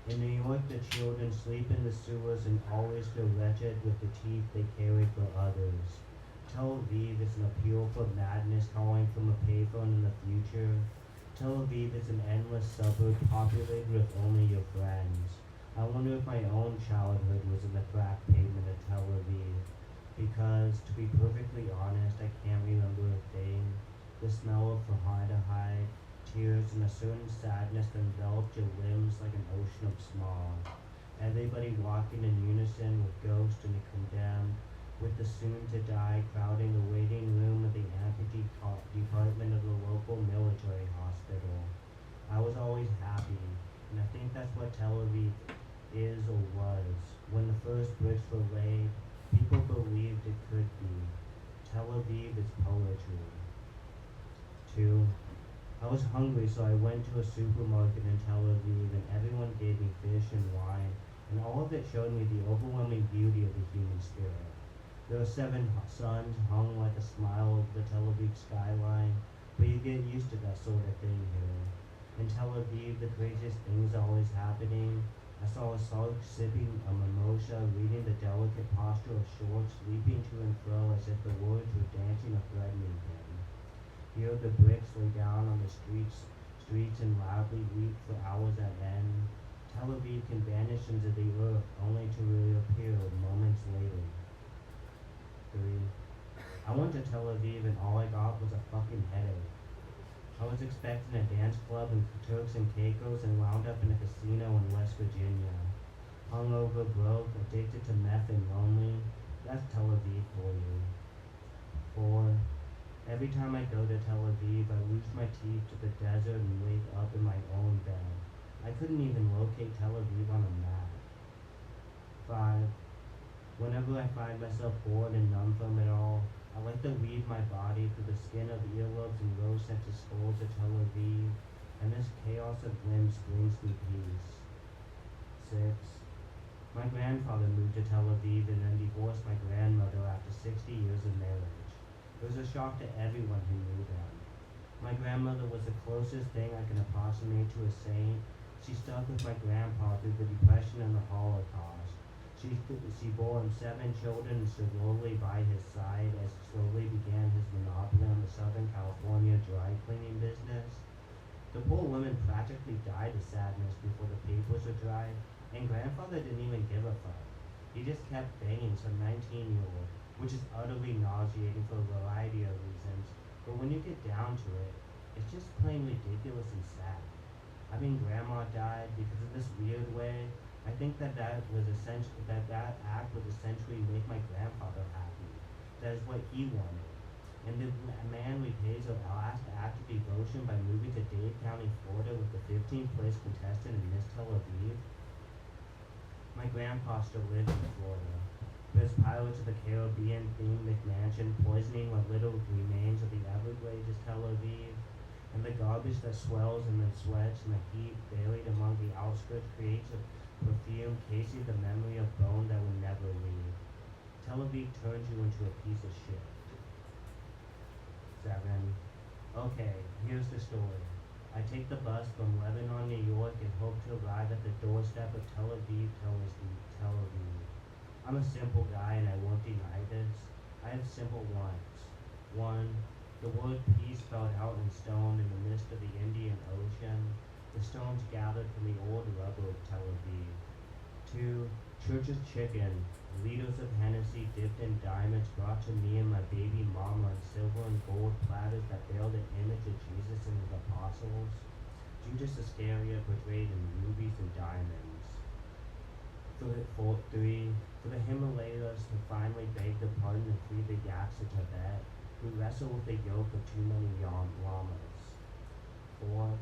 In New York, the children sleep in the sewers and always feel wretched with the teeth they carry for others. Tel Aviv is an appeal for madness calling from a payphone in the future. Tel Aviv is an endless suburb populated with only your friends. I wonder if my own childhood was in the cracked pavement of Tel Aviv. Because, to be perfectly honest, I can't remember a thing. The smell of formaldehyde, tears, and a certain sadness that enveloped your limbs like an ocean of smog. Everybody walking in unison with ghosts and the condemned, with the soon-to-die crowding the waiting room of the amputee department of the local military hospital. I was always happy, and I think that's what Tel Aviv is or was. When the first bricks were laid, people believed it could be. Tel Aviv is poetry. 2. I was hungry, so I went to a supermarket in Tel Aviv, and everyone gave me fish and wine, and all of it showed me the overwhelming beauty of the human spirit. There are 7 suns hung like a smile over the Tel Aviv skyline, but you get used to that sort of thing here. In Tel Aviv, the craziest things are always happening. I saw a Sark sipping a mimosa, reading the delicate posture of shorts, leaping to and fro as if the words were dancing a threatening him. Here the bricks lay down on the streets and loudly weep for hours at end. Tel Aviv can vanish into the earth only to reappear moments later. 3. I went to Tel Aviv and all I got was a fucking headache. I was expecting a dance club and Turks and Caicos and wound up in a casino in West Virginia. Hungover, broke, addicted to meth and lonely. That's Tel Aviv for you. 4. Every time I go to Tel Aviv, I lose my teeth to the desert and wake up in my own bed. I couldn't even locate Tel Aviv on a map. 5. Whenever I find myself bored and numb from it all, I like to weave my body through the skin of earlobes and rose-scented skulls of Tel Aviv, and this chaos of limbs brings me peace. 6. My grandfather moved to Tel Aviv and then divorced my grandmother after 60 years of marriage. It was a shock to everyone who knew them. My grandmother was the closest thing I can approximate to a saint. She stuck with my grandpa through the Depression and the Holocaust. She bore him 7 children and stood lowly by his side as he slowly began his monopoly on the Southern California dry cleaning business. The poor woman practically died of sadness before the papers were dry, and grandfather didn't even give a fuck. He just kept banging some 19-year-old, which is utterly nauseating for a variety of reasons, but when you get down to it, it's just plain ridiculous and sad. I mean, grandma died because of this weird way. I think that act would essentially make my grandfather happy. That is what he wanted. And the man repays a last act of devotion by moving to Dade County, Florida with the 15th place contestant in Miss Tel Aviv. My grandpa still lives in Florida. There's Pirates of the Caribbean themed McMansion poisoning what little remains of the Everglades of Tel Aviv, and the garbage that swells and then sweats in the heat buried among the outskirts creates a perfume casing the memory of bone that will never leave. Tel Aviv turns you into a piece of shit. 7. Okay, here's the story. I take the bus from Lebanon, New York, and hope to arrive at the doorstep of Tel Aviv, Tel Aviv. I'm a simple guy and I won't deny this. I have simple wants. 1. The word peace spelled out in stone in the midst of the Indian Ocean. The stones gathered from the old rubble of Tel Aviv. 2. Church's chicken. Liters of Hennessy dipped in diamonds brought to me and my baby mama on silver and gold platters that bear the image of Jesus and his apostles. Judas Iscariot portrayed in rubies and diamonds. 3. For the Himalayas to finally beg the pardon and free the yaks of Tibet, who wrestle with the yoke of too many llamas. 4.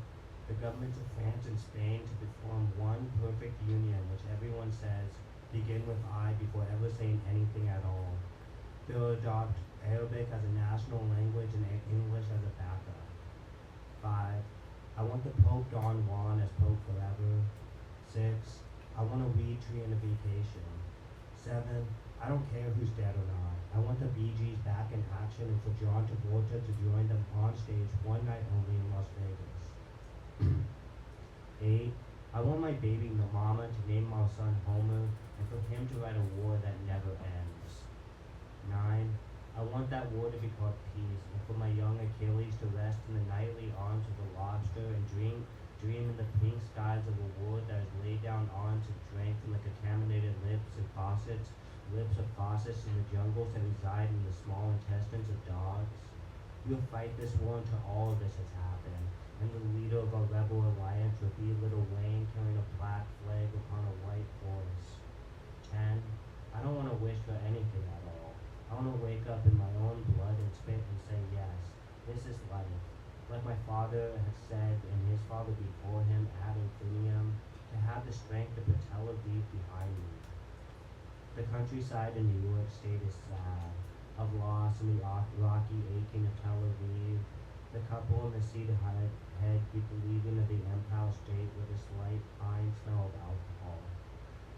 The governments of France and Spain to form one perfect union which everyone says begin with I before ever saying anything at all. They'll adopt Arabic as a national language and English as a backup. 5. I want the Pope Don Juan as Pope forever. 6. I want a weed tree and a vacation. 7. I don't care who's dead or not. I want the Bee Gees back in action and for John Travolta to join them on stage one night only in Las Vegas. 8. I want my baby mama to name my son Homer and for him to write a war that never ends. 9. I want that war to be called peace and for my young Achilles to rest in the nightly arms of the lobster and dream in the pink skies of a war that has laid down arms and drank from the contaminated lips of faucets in the jungles that reside in the small intestines of dogs. We'll fight this war until all of this has happened, and the leader of our rebel alliance will be Little Wayne carrying a black flag upon a white horse. 10. I don't want to wish for anything at all. I want to wake up in my own blood and spit and say yes, this is life. Like my father had said and his father before him ad infinitum, to have the strength to put Tel Aviv behind me. The countryside in New York State is sad, of loss and the rocky aching of Tel Aviv. The couple in the seat ahead keep believing of the Empire State with a slight pine smell of alcohol.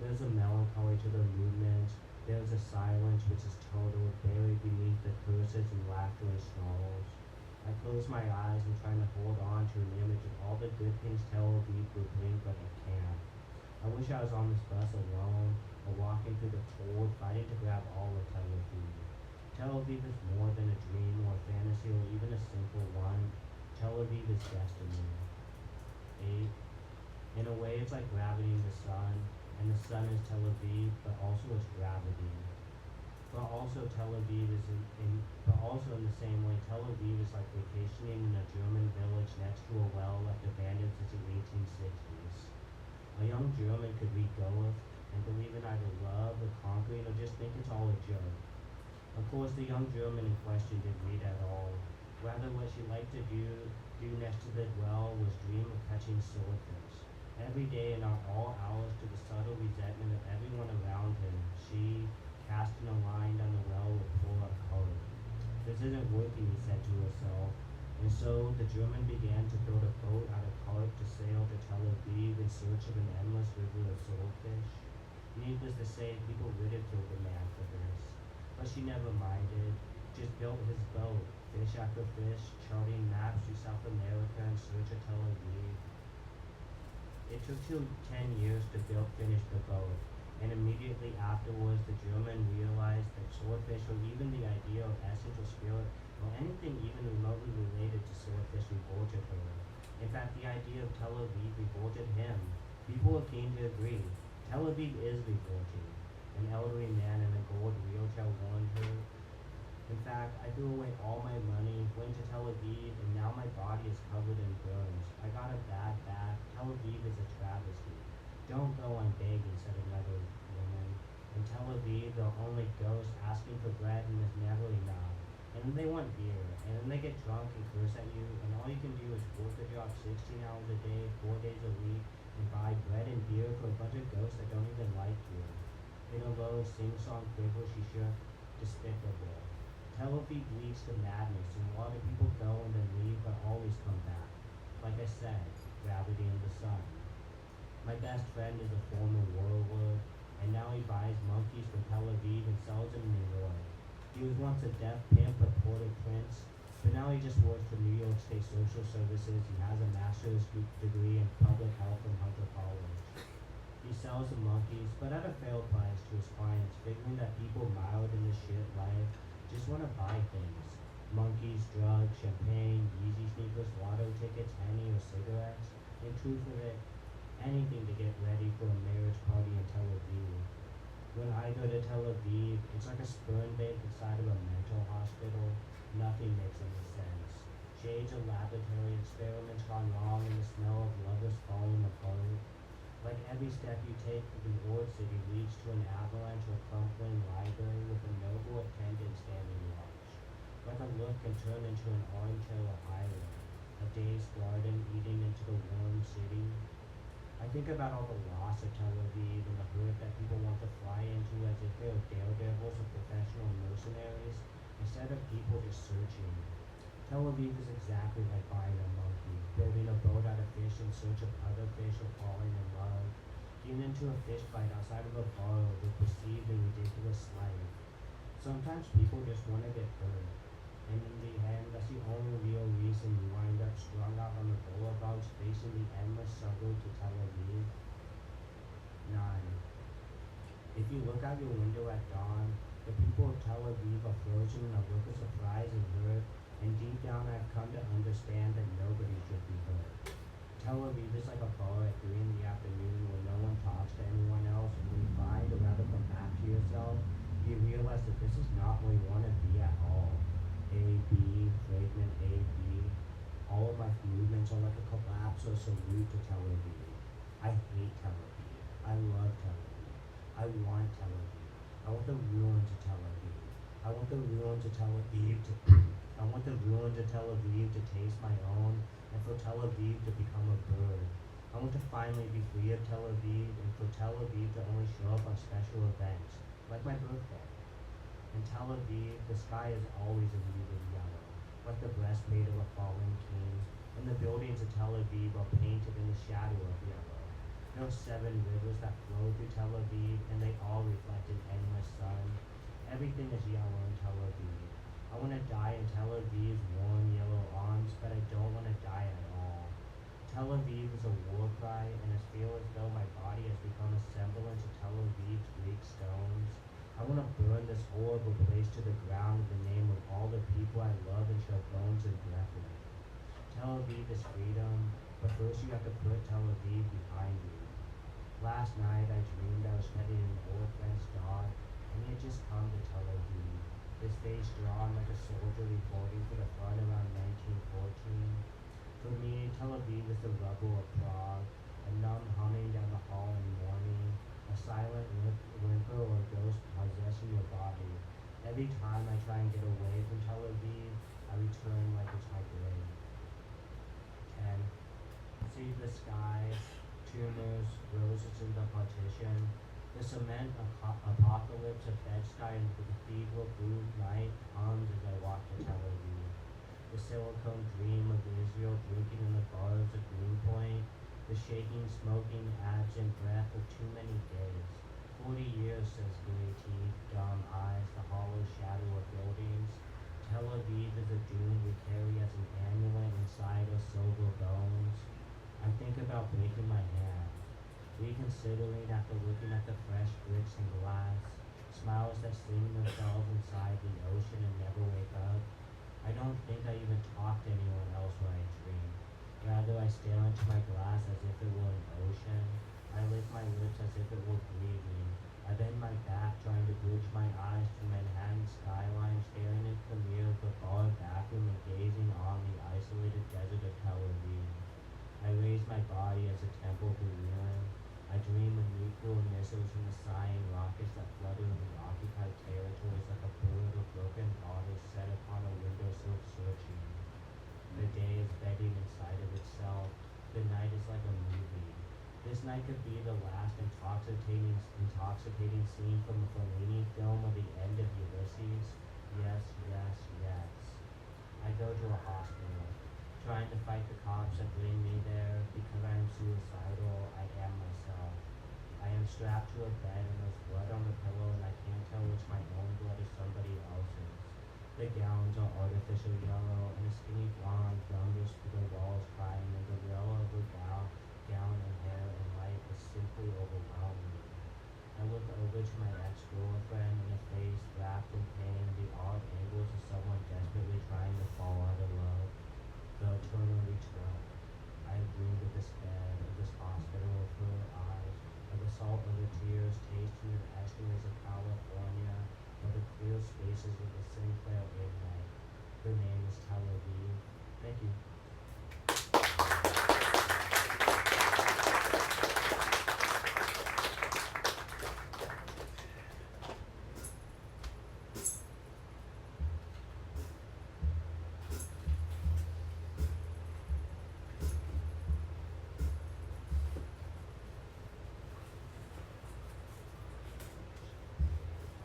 There's a melancholy to their movements. There's a silence which is total, buried beneath the curses and laughter and snarls. I close my eyes and try to hold on to an image of all the good things Tel Aviv will bring, but I can't. I wish I was on this bus alone, or walking through the cold, fighting to grab all of Tel Aviv. Tel Aviv is more than a dream or fantasy or even a simple one. Tel Aviv is destiny. 8. In a way, it's like gravity in the sun, and the sun is Tel Aviv, but also its gravity. But also Tel Aviv is but also in the same way, Tel Aviv is like vacationing in a German village next to a well left abandoned since the 1860s. A young German could read Goethe and believe in either love or conquering or just think it's all a joke. Of course, the young German in question didn't read at all. Rather, what she liked to do next to the well was dream of catching swordfish. Every day and at all hours, to the subtle resentment of everyone around him, she, casting a line down the well, would pull up color. This isn't working, he said to herself. And so the German began to build a boat out of carp to sail to Tel Aviv in search of an endless river of swordfish. Needless to say, people ridiculed the man for this. But she never minded, just built his boat, fish after fish, charting maps through South America in search of Tel Aviv. It took till 10 years to finish the boat, and immediately afterwards the German realized that swordfish, or even the idea of essence or spirit, or anything even remotely related to swordfish revolted her. In fact, the idea of Tel Aviv revolted him. People are keen to agree. Tel Aviv is revolting. An elderly man in a gold wheelchair warned her. In fact, I threw away all my money, went to Tel Aviv, and now my body is covered in burns. I got a bad back. Tel Aviv is a travesty. Don't go, I'm begging, said another woman. In Tel Aviv, they'll only ghosts asking for bread, and there's never enough. And then they want beer, and then they get drunk and curse at you, and all you can do is work a job 16 hours a day, 4 days a week, and buy bread and beer for a bunch of ghosts that don't even like you. In a low, sing-song quiver, she shook, despicable. Tel Aviv leads to madness, and a lot of people go and then leave, but always come back. Like I said, gravity in the sun. My best friend is a former warlord, and now he buys monkeys from Tel Aviv and sells them in New York. He was once a deaf pimp at Port-au-Prince, but now he just works for New York State Social Services and has a master's degree in public health from Hunter College. He sells the monkeys, but at a fair price to his clients, figuring that people mired in this shit life just want to buy things. Monkeys, drugs, champagne, Yeezy sneakers, lotto tickets, Henny, or cigarettes. And truth of it, anything to get ready for a marriage party in Tel Aviv. When I go to Tel Aviv, it's like a sperm bank inside of a mental hospital. Nothing makes any sense. Shades of laboratory experiments gone wrong and the smell of lovers falling apart. Like every step you take to the old city leads to an avalanche or crumbling library with a noble attendant standing watch. Like a look can turn into an armchair or highway, a day's garden eating into the warm city. I think about all the loss of Tel Aviv and the hurt that people want to fly into as if they were daredevils or professional mercenaries, instead of people just searching. Tel Aviv is exactly like buying a monkey, building a boat out of fish in search of other fish or falling in love, getting into a fish fight outside of a bar with perceived and ridiculous slang. Sometimes people just want to get hurt, and in the end, that's the only real reason you wind up strung out on the boulevards facing the endless struggle to Tel Aviv. 9. If you look out your window at dawn, the people of Tel Aviv are frozen in a look of surprise and hurt, and deep down I've come to understand that nobody should be hurt. Tel Aviv is like a bar at 3 in the afternoon where no one talks to anyone else, and when you find, or rather come back to yourself, you realize that this is not where you want to be at all. A, B, fragment A, B. All of my movements are like a collapse or salute to Tel Aviv. I hate Tel Aviv. I love Tel Aviv. I want Tel Aviv. I want the ruins of Tel Aviv. I want the ruins of Tel Aviv to I want the ruins of Tel Aviv to taste my own, and for Tel Aviv to become a bird. I want to finally be free of Tel Aviv, and for Tel Aviv to only show up on special events, like my birthday. In Tel Aviv, the sky is always a muted yellow, like the breastplate of a fallen king, and the buildings of Tel Aviv are painted in the shadow of yellow. There are 7 rivers that flow through Tel Aviv, and they all reflect an endless sun. Everything is yellow in Tel Aviv. I want to die in Tel Aviv's warm yellow arms, but I don't want to die at all. Tel Aviv is a war cry, and I feel as though my body has become a semblance of Tel Aviv's Greek stones. I want to burn this horrible place to the ground in the name of all the people I love and share bones and breath with. Tel Aviv is freedom, but first you have to put Tel Aviv behind you. Last night I dreamed I was petting an old French dog. and he had just come to Tel Aviv, his face drawn like a soldier reporting for the front around 1914. For me, Tel Aviv is the rubble of Prague, a numb humming down the hall in the morning, a silent whimper or ghost possessing your body. Every time I try and get away from Tel Aviv, I return like it's my grave. 10. See the sky, tumors, roses in the partition, the cement apocalypse of Bed-Stuy and the cathedral blue night hums as I walk to Tel Aviv. The silicone dream of Israel drinking in the bars of Greenpoint, the shaking, smoking, absent breath of too many days. 40 years, says gray teeth, dumb eyes, the hollow shadow of buildings. Tel Aviv is a dune we carry as an amulet inside our silver bones. I think about breaking my hand, reconsidering after looking at the fresh bricks and glass, smiles that sing themselves inside the ocean and never wake up. I don't think I even talk to anyone else when I dream. Rather, I stare into my glass as if it were an ocean. I lick my lips as if it were breathing. I bend my back, trying to bridge my eyes to Manhattan skyline, staring into the mirror of the bar bathroom and gazing on the isolated desert of Tel Aviv. I raise my body as a temple to ruin. I dream of nuclear missiles from the sighing rockets that flutter in the occupied territories like a bird of broken bottles set upon a windowsill searching. The day is bedding inside of itself. The night is like a movie. This night could be the last intoxicating scene from a Fellini film of the end of Ulysses. Yes, yes, yes. I go to a hospital, trying to fight the cops that bring me there. Because I am suicidal, I am myself. I am strapped to a bed and there's blood on the pillow and I can't tell which my own blood is somebody else's. The gowns are artificial yellow and a skinny blonde blunders through the walls crying, and the yellow of her gown and hair and light is simply overwhelming. I look over to my ex-girlfriend in a face wrapped in pain and the odd angles of someone desperately trying to fall out of love. The eternal return. I have dreamed of this bed, of this hospital, of her eyes, of the salt of her tears, tasting the estuaries of California, of the clear spaces of the Sinclair Inlet. Her name is Tel Aviv. Thank you.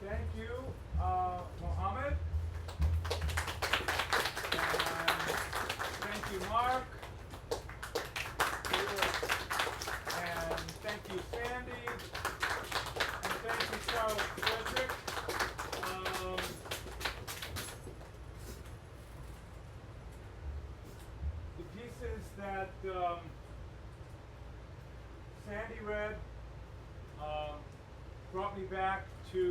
Thank you, Mohammed. And thank you, Mark. And thank you, Sandy. And thank you, Charles Frederick. The pieces that Sandy read brought me back to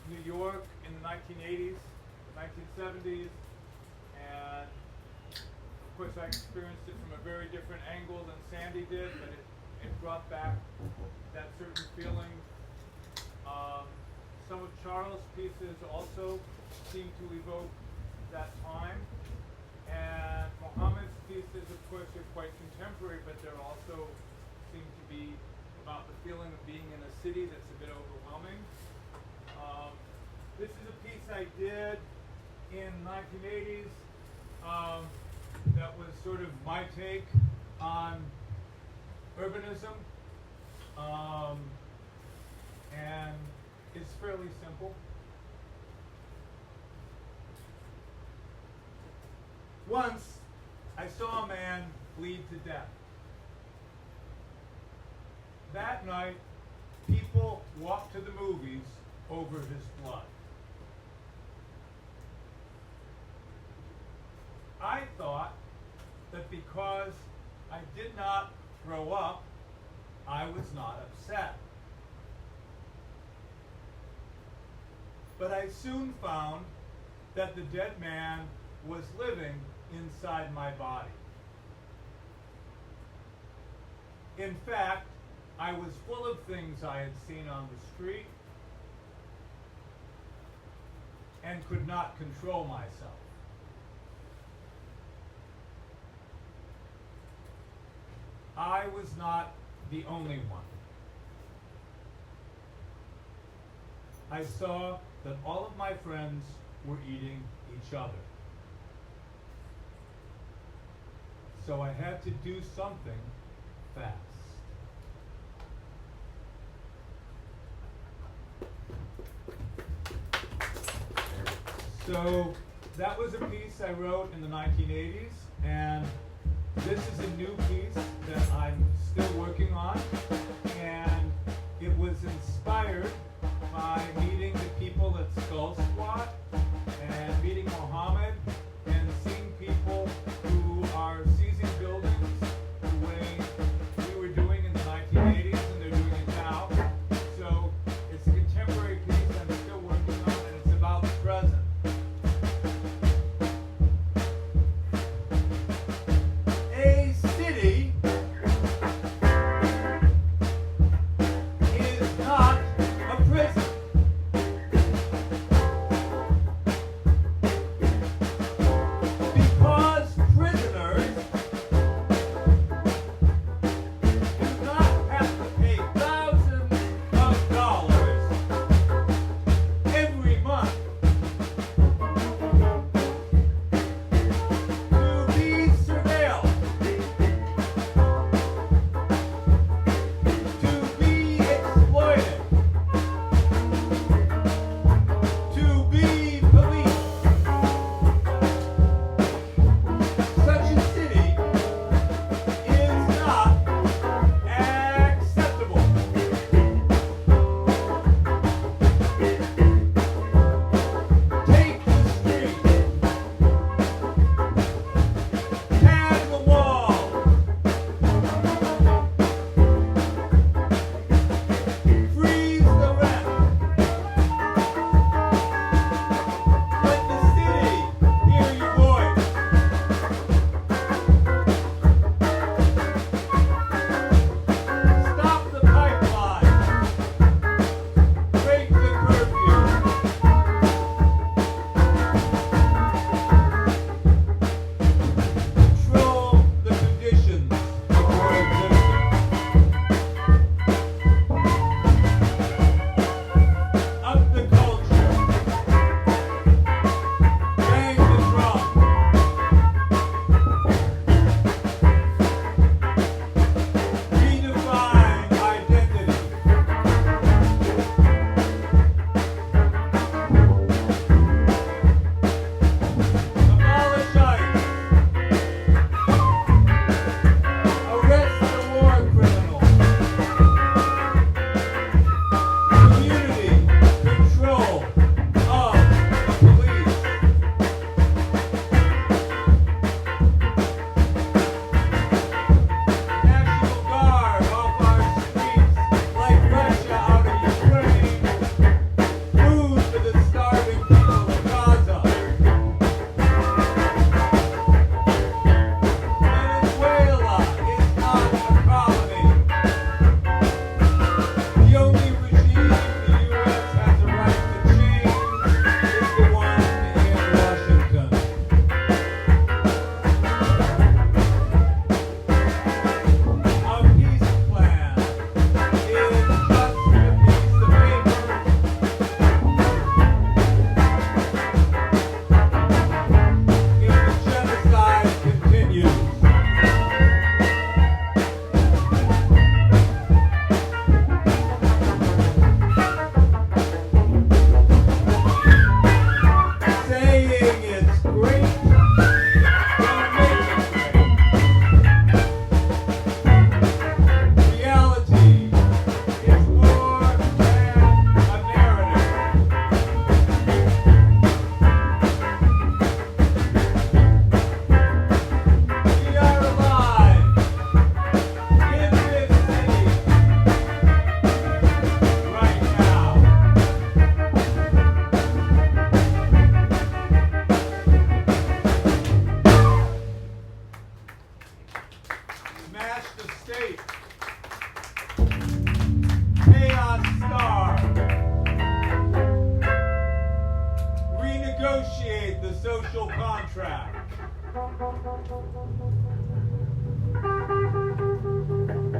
New York in the 1980s, 1970s, and of course I experienced it from a very different angle than Sandy did, but it brought back that certain feeling. Some of Charles' pieces also seem to evoke that time, and Mohammed's pieces, of course, are quite contemporary, but they're also seem to be about the feeling of being in a city that's a bit overwhelming. This is a piece I did in the 1980s that was sort of my take on urbanism, and it's fairly simple. Once, I saw a man bleed to death. That night, people walked to the movies over his blood. I thought that because I did not throw up, I was not upset. But I soon found that the dead man was living inside my body. In fact, I was full of things I had seen on the street, and could not control myself. I was not the only one. I saw that all of my friends were eating each other. So I had to do something fast. So that was a piece I wrote in the 1980s, and this is a new piece that I'm still working on, and it was inspired by meeting the people at Skull Squat and meeting Mohammed and seeing people who are seizing buildings the way we were doing in the 1980s and they're doing it now. So it's a contemporary piece I'm still working on, and it's about the present. A city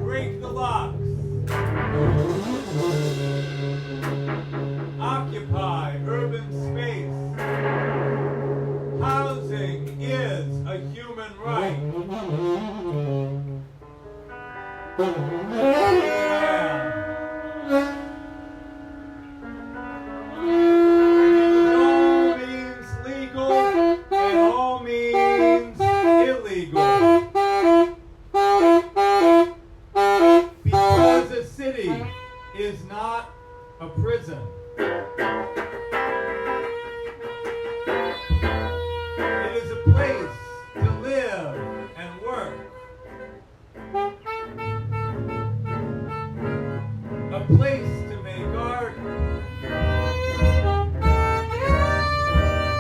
Break the locks. Occupy urban space. Housing is a human right. All means legal and all means illegal. Because a city is not a prison. It is a place to live and work. A place to make art.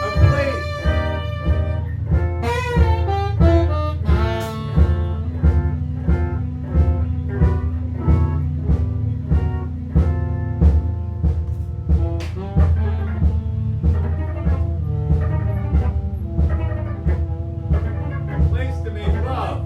A place to make love.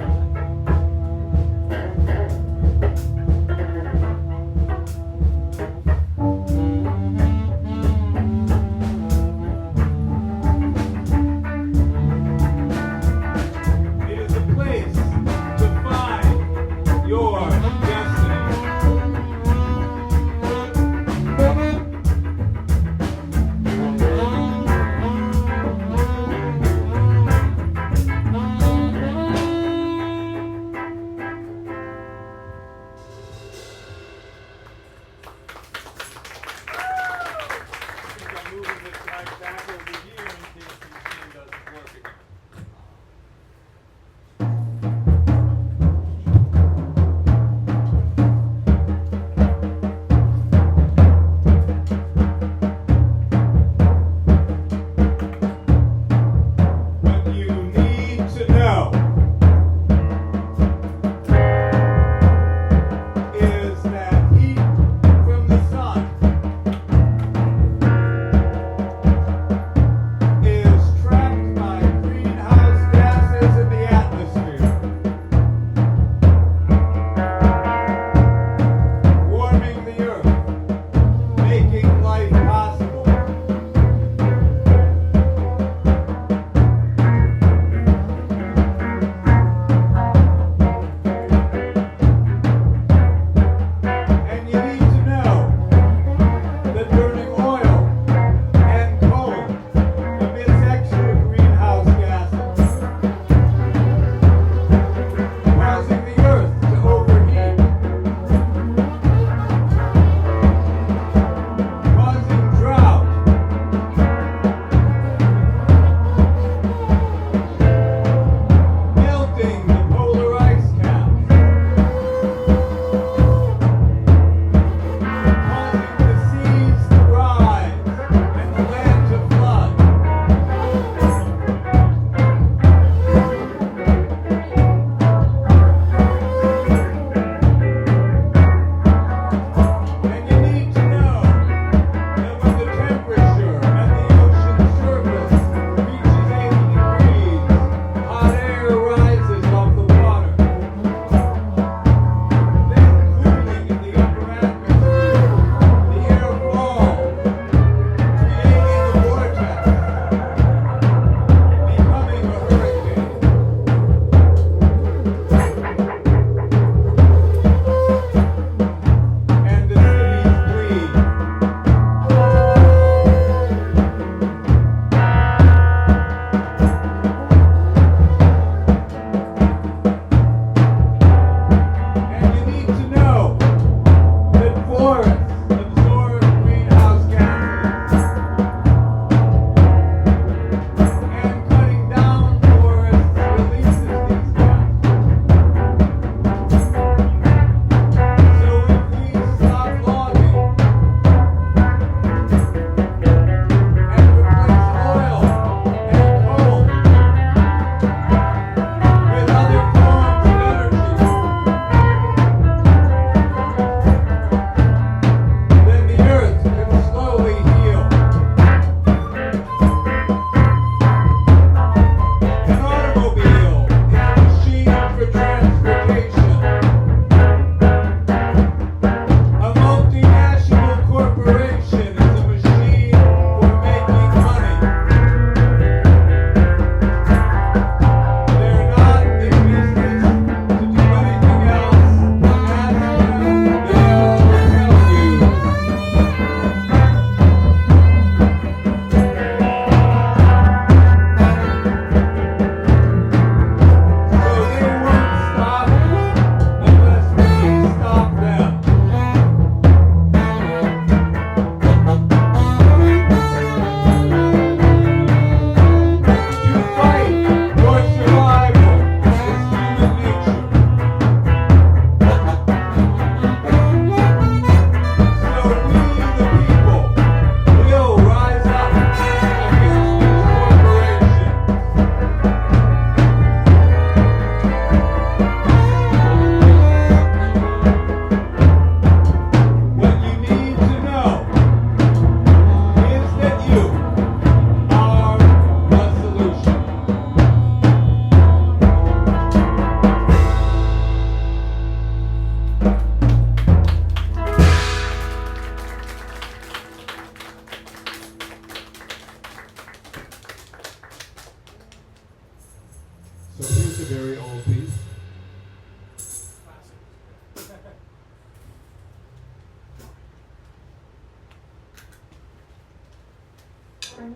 The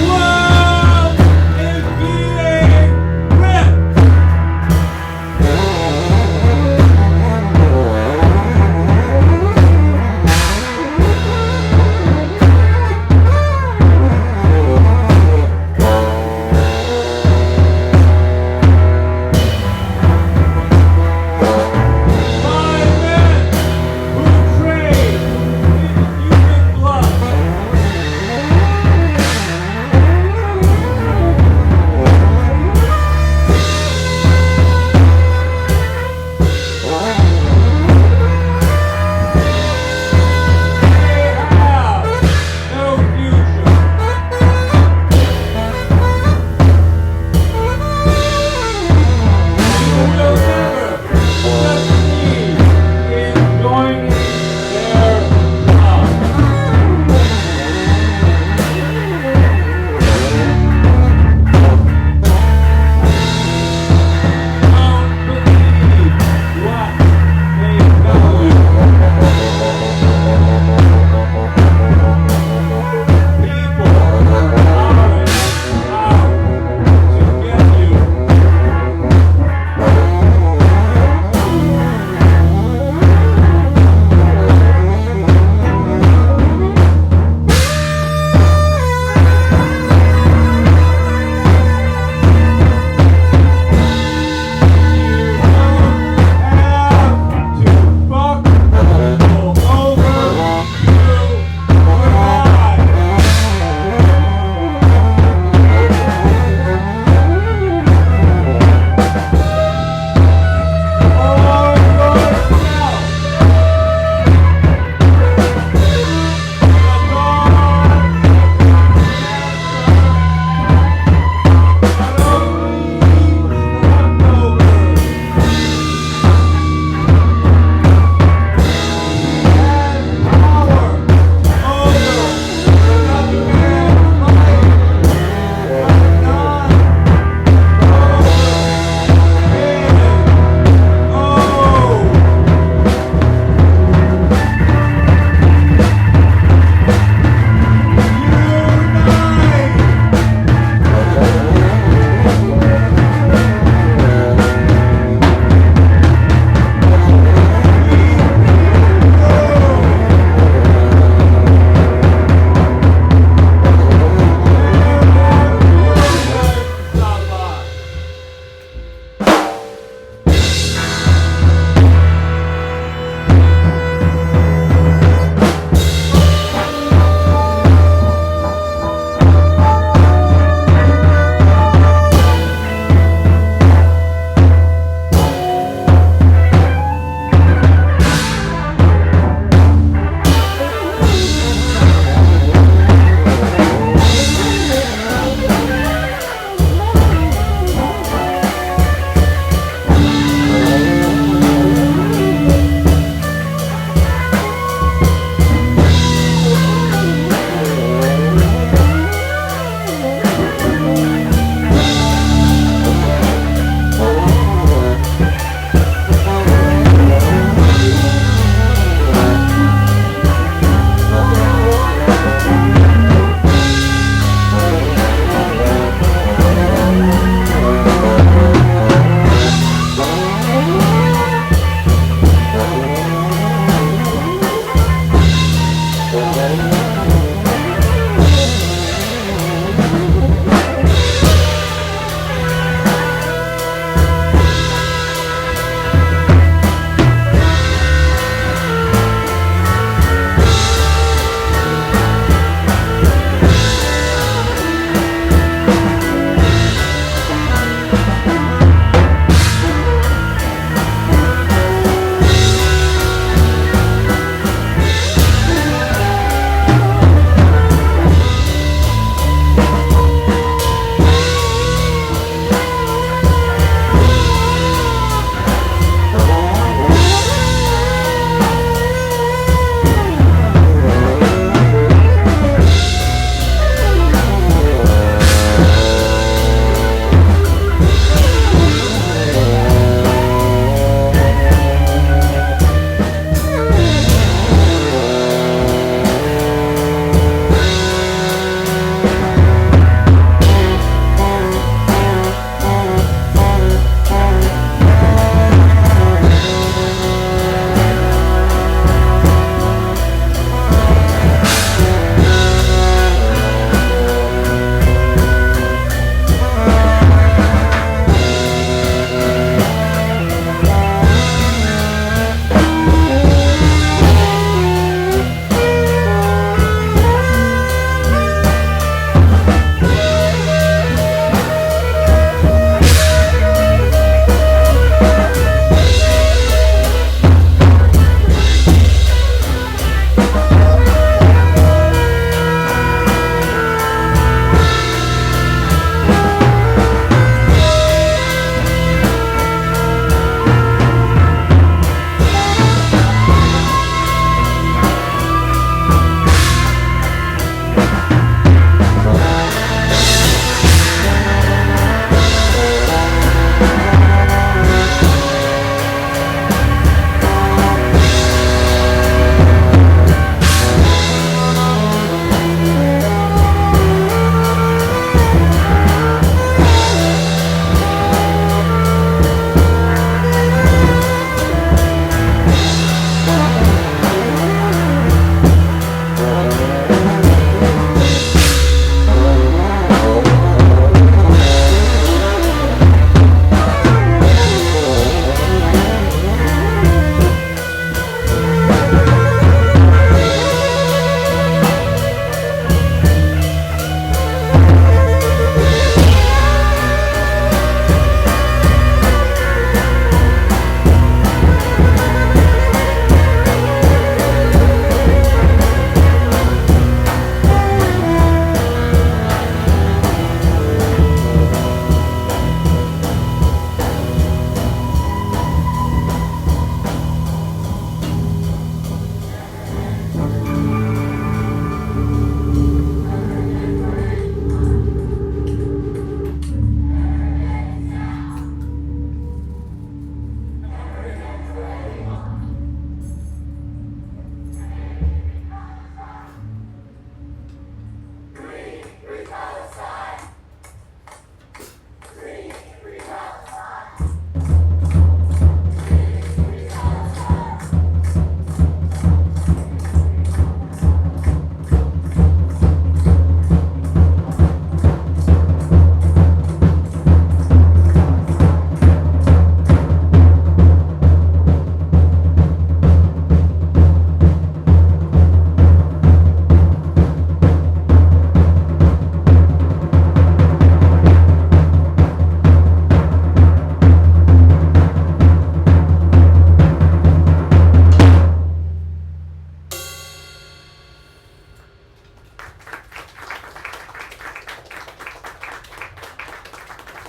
world is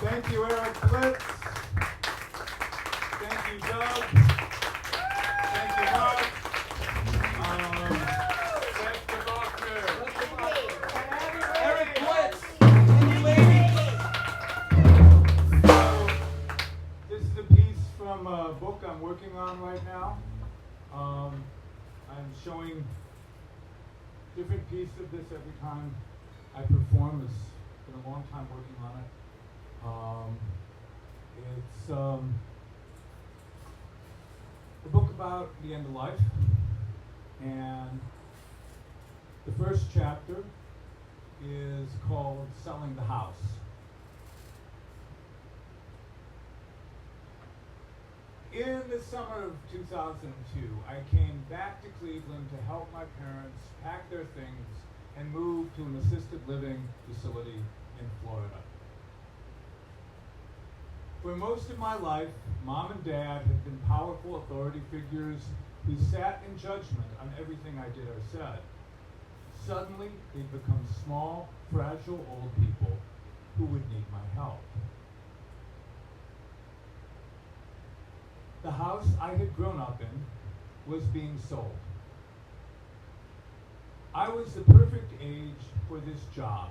Thank you, Eric Blitz. Thank you, Doug. Thank you, Mark. Seth tobocman. Eric Blitz. This is a piece from a book I'm working on right now. I'm showing different pieces of this every time I perform. It's been a long time working on it. It's a book about the end of life, and the first chapter is called Selling the House. In the summer of 2002, I came back to Cleveland to help my parents pack their things and move to an assisted living facility in Florida. For most of my life, Mom and Dad had been powerful authority figures who sat in judgment on everything I did or said. Suddenly, they'd become small, fragile old people who would need my help. The house I had grown up in was being sold. I was the perfect age for this job.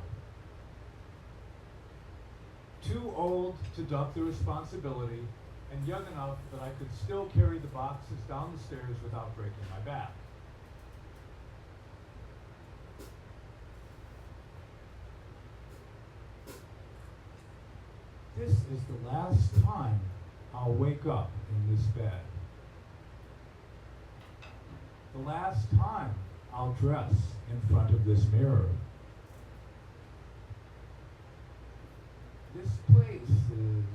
Too old to duck the responsibility, and young enough that I could still carry the boxes down the stairs without breaking my back. This is the last time I'll wake up in this bed. The last time I'll dress in front of this mirror. This place is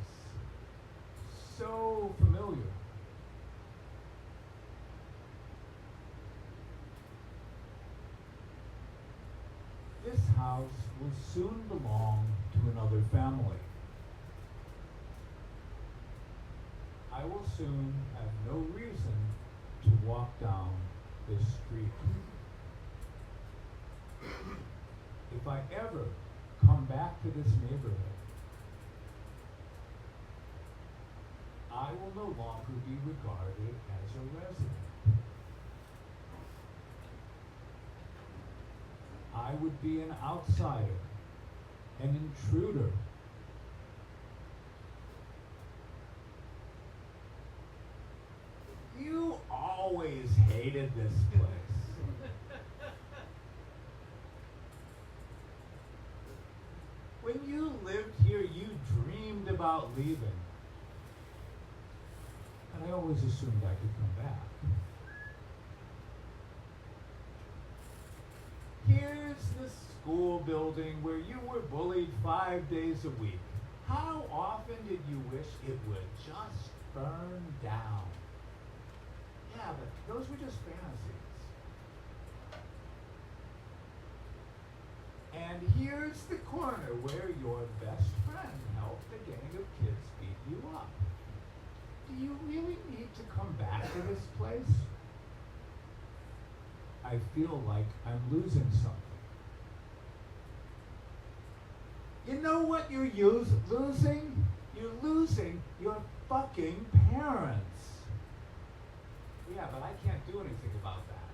so familiar. This house will soon belong to another family. I will soon have no reason to walk down this street. If I ever come back to this neighborhood, I will no longer be regarded as a resident. I would be an outsider, an intruder. You always hated this place. When you lived here, you dreamed about leaving. And I always assumed I could come back. Here's the school building where you were bullied 5 days a week. How often did you wish it would just burn down? Yeah, but those were just fantasies. And here's the corner where your best friend helped a gang of kids beat you up. Do you really need to come back to this place? I feel like I'm losing something. You know what you're losing? You're losing your fucking parents. Yeah, but I can't do anything about that.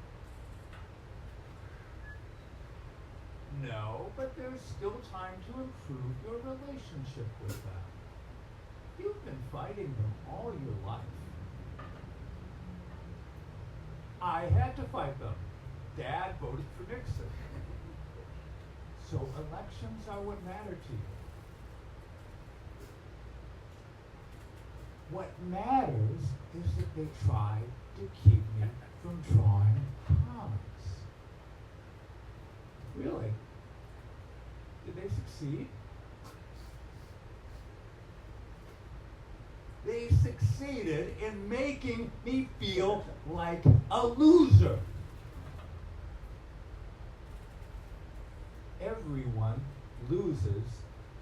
No, but there's still time to improve your relationship with them. You've been fighting them all your life. I had to fight them. Dad voted for Nixon. So elections are what matter to you. What matters is that they tried to keep me from drawing comics. Really? Did they succeed? They succeeded in making me feel like a loser. Everyone loses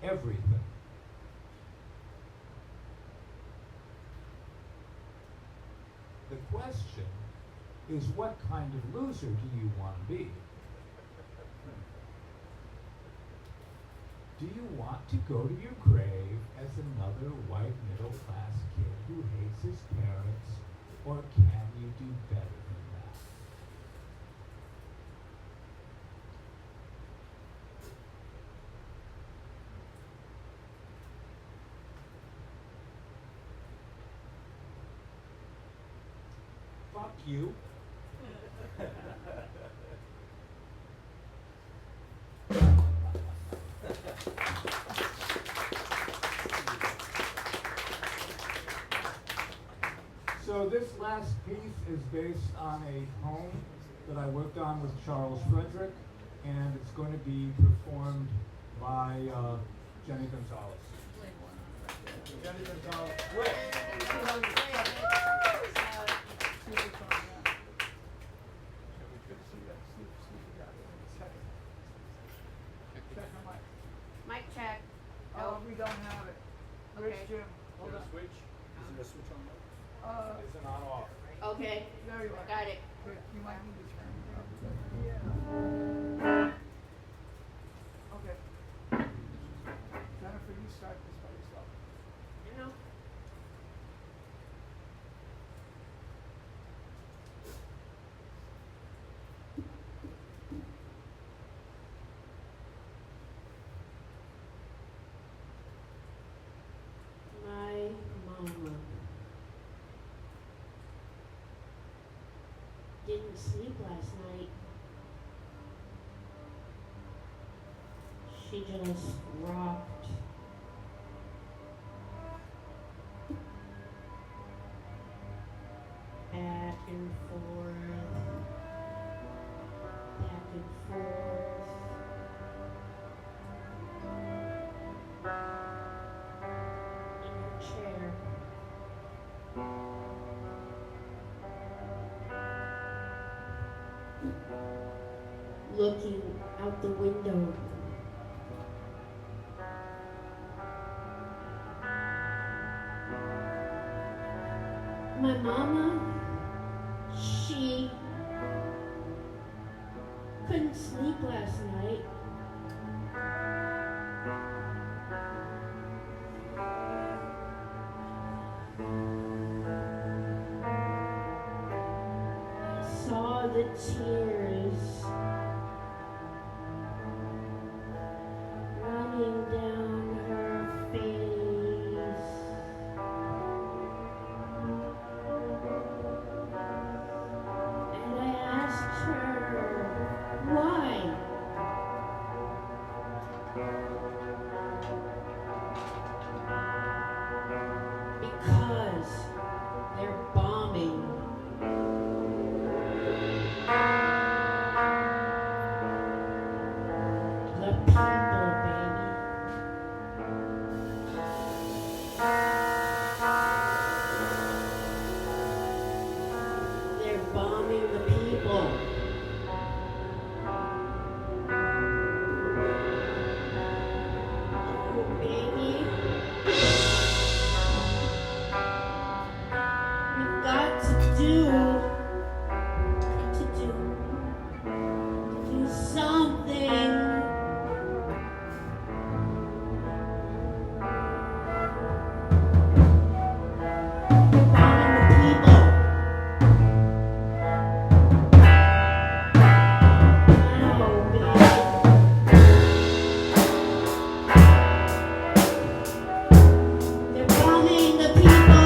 everything. The question is, what kind of loser do you want to be? Do you want to go to your grave as another white middle-class kid who hates his parents, or can you do better than that? Fuck you. So this last piece is based on a poem that I worked on with Charles Frederick, and it's going to be performed by Jenny Gonzalez. Jenny Gonzalez, Mic check. We don't have it. Where's Okay. Jim? Hold on. Switch. Is there a switch on that? It's an on-off. Okay. There you are. Got it. Here, you might need to turn it up. Okay. Jennifer, you start this by yourself. You know. My mama didn't sleep last night. She just rocked. Back and forth. Back and forth. In her chair. Looking out the window. My mama, she couldn't sleep last night. I saw the tears running down her face. And I asked her, why? Because they're bombing. The people, baby. They're bombing the people. Oh, baby. We've got to do something. Bombing the people. No, baby. They're bombing the people.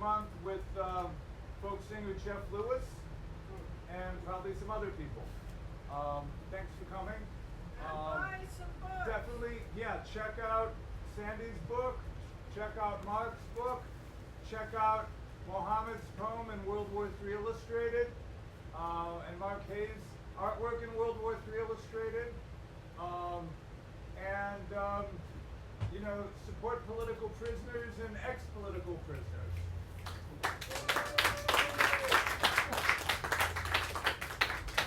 month with folk singer Jeff Lewis and probably some other people. Thanks for coming. Buy some books. Definitely, yeah, check out Sandy's book, check out Mark's book, check out Mohammed's poem in World War III Illustrated, and Mark Hayes' artwork in World War III Illustrated. You know, support political prisoners and ex-political prisoners.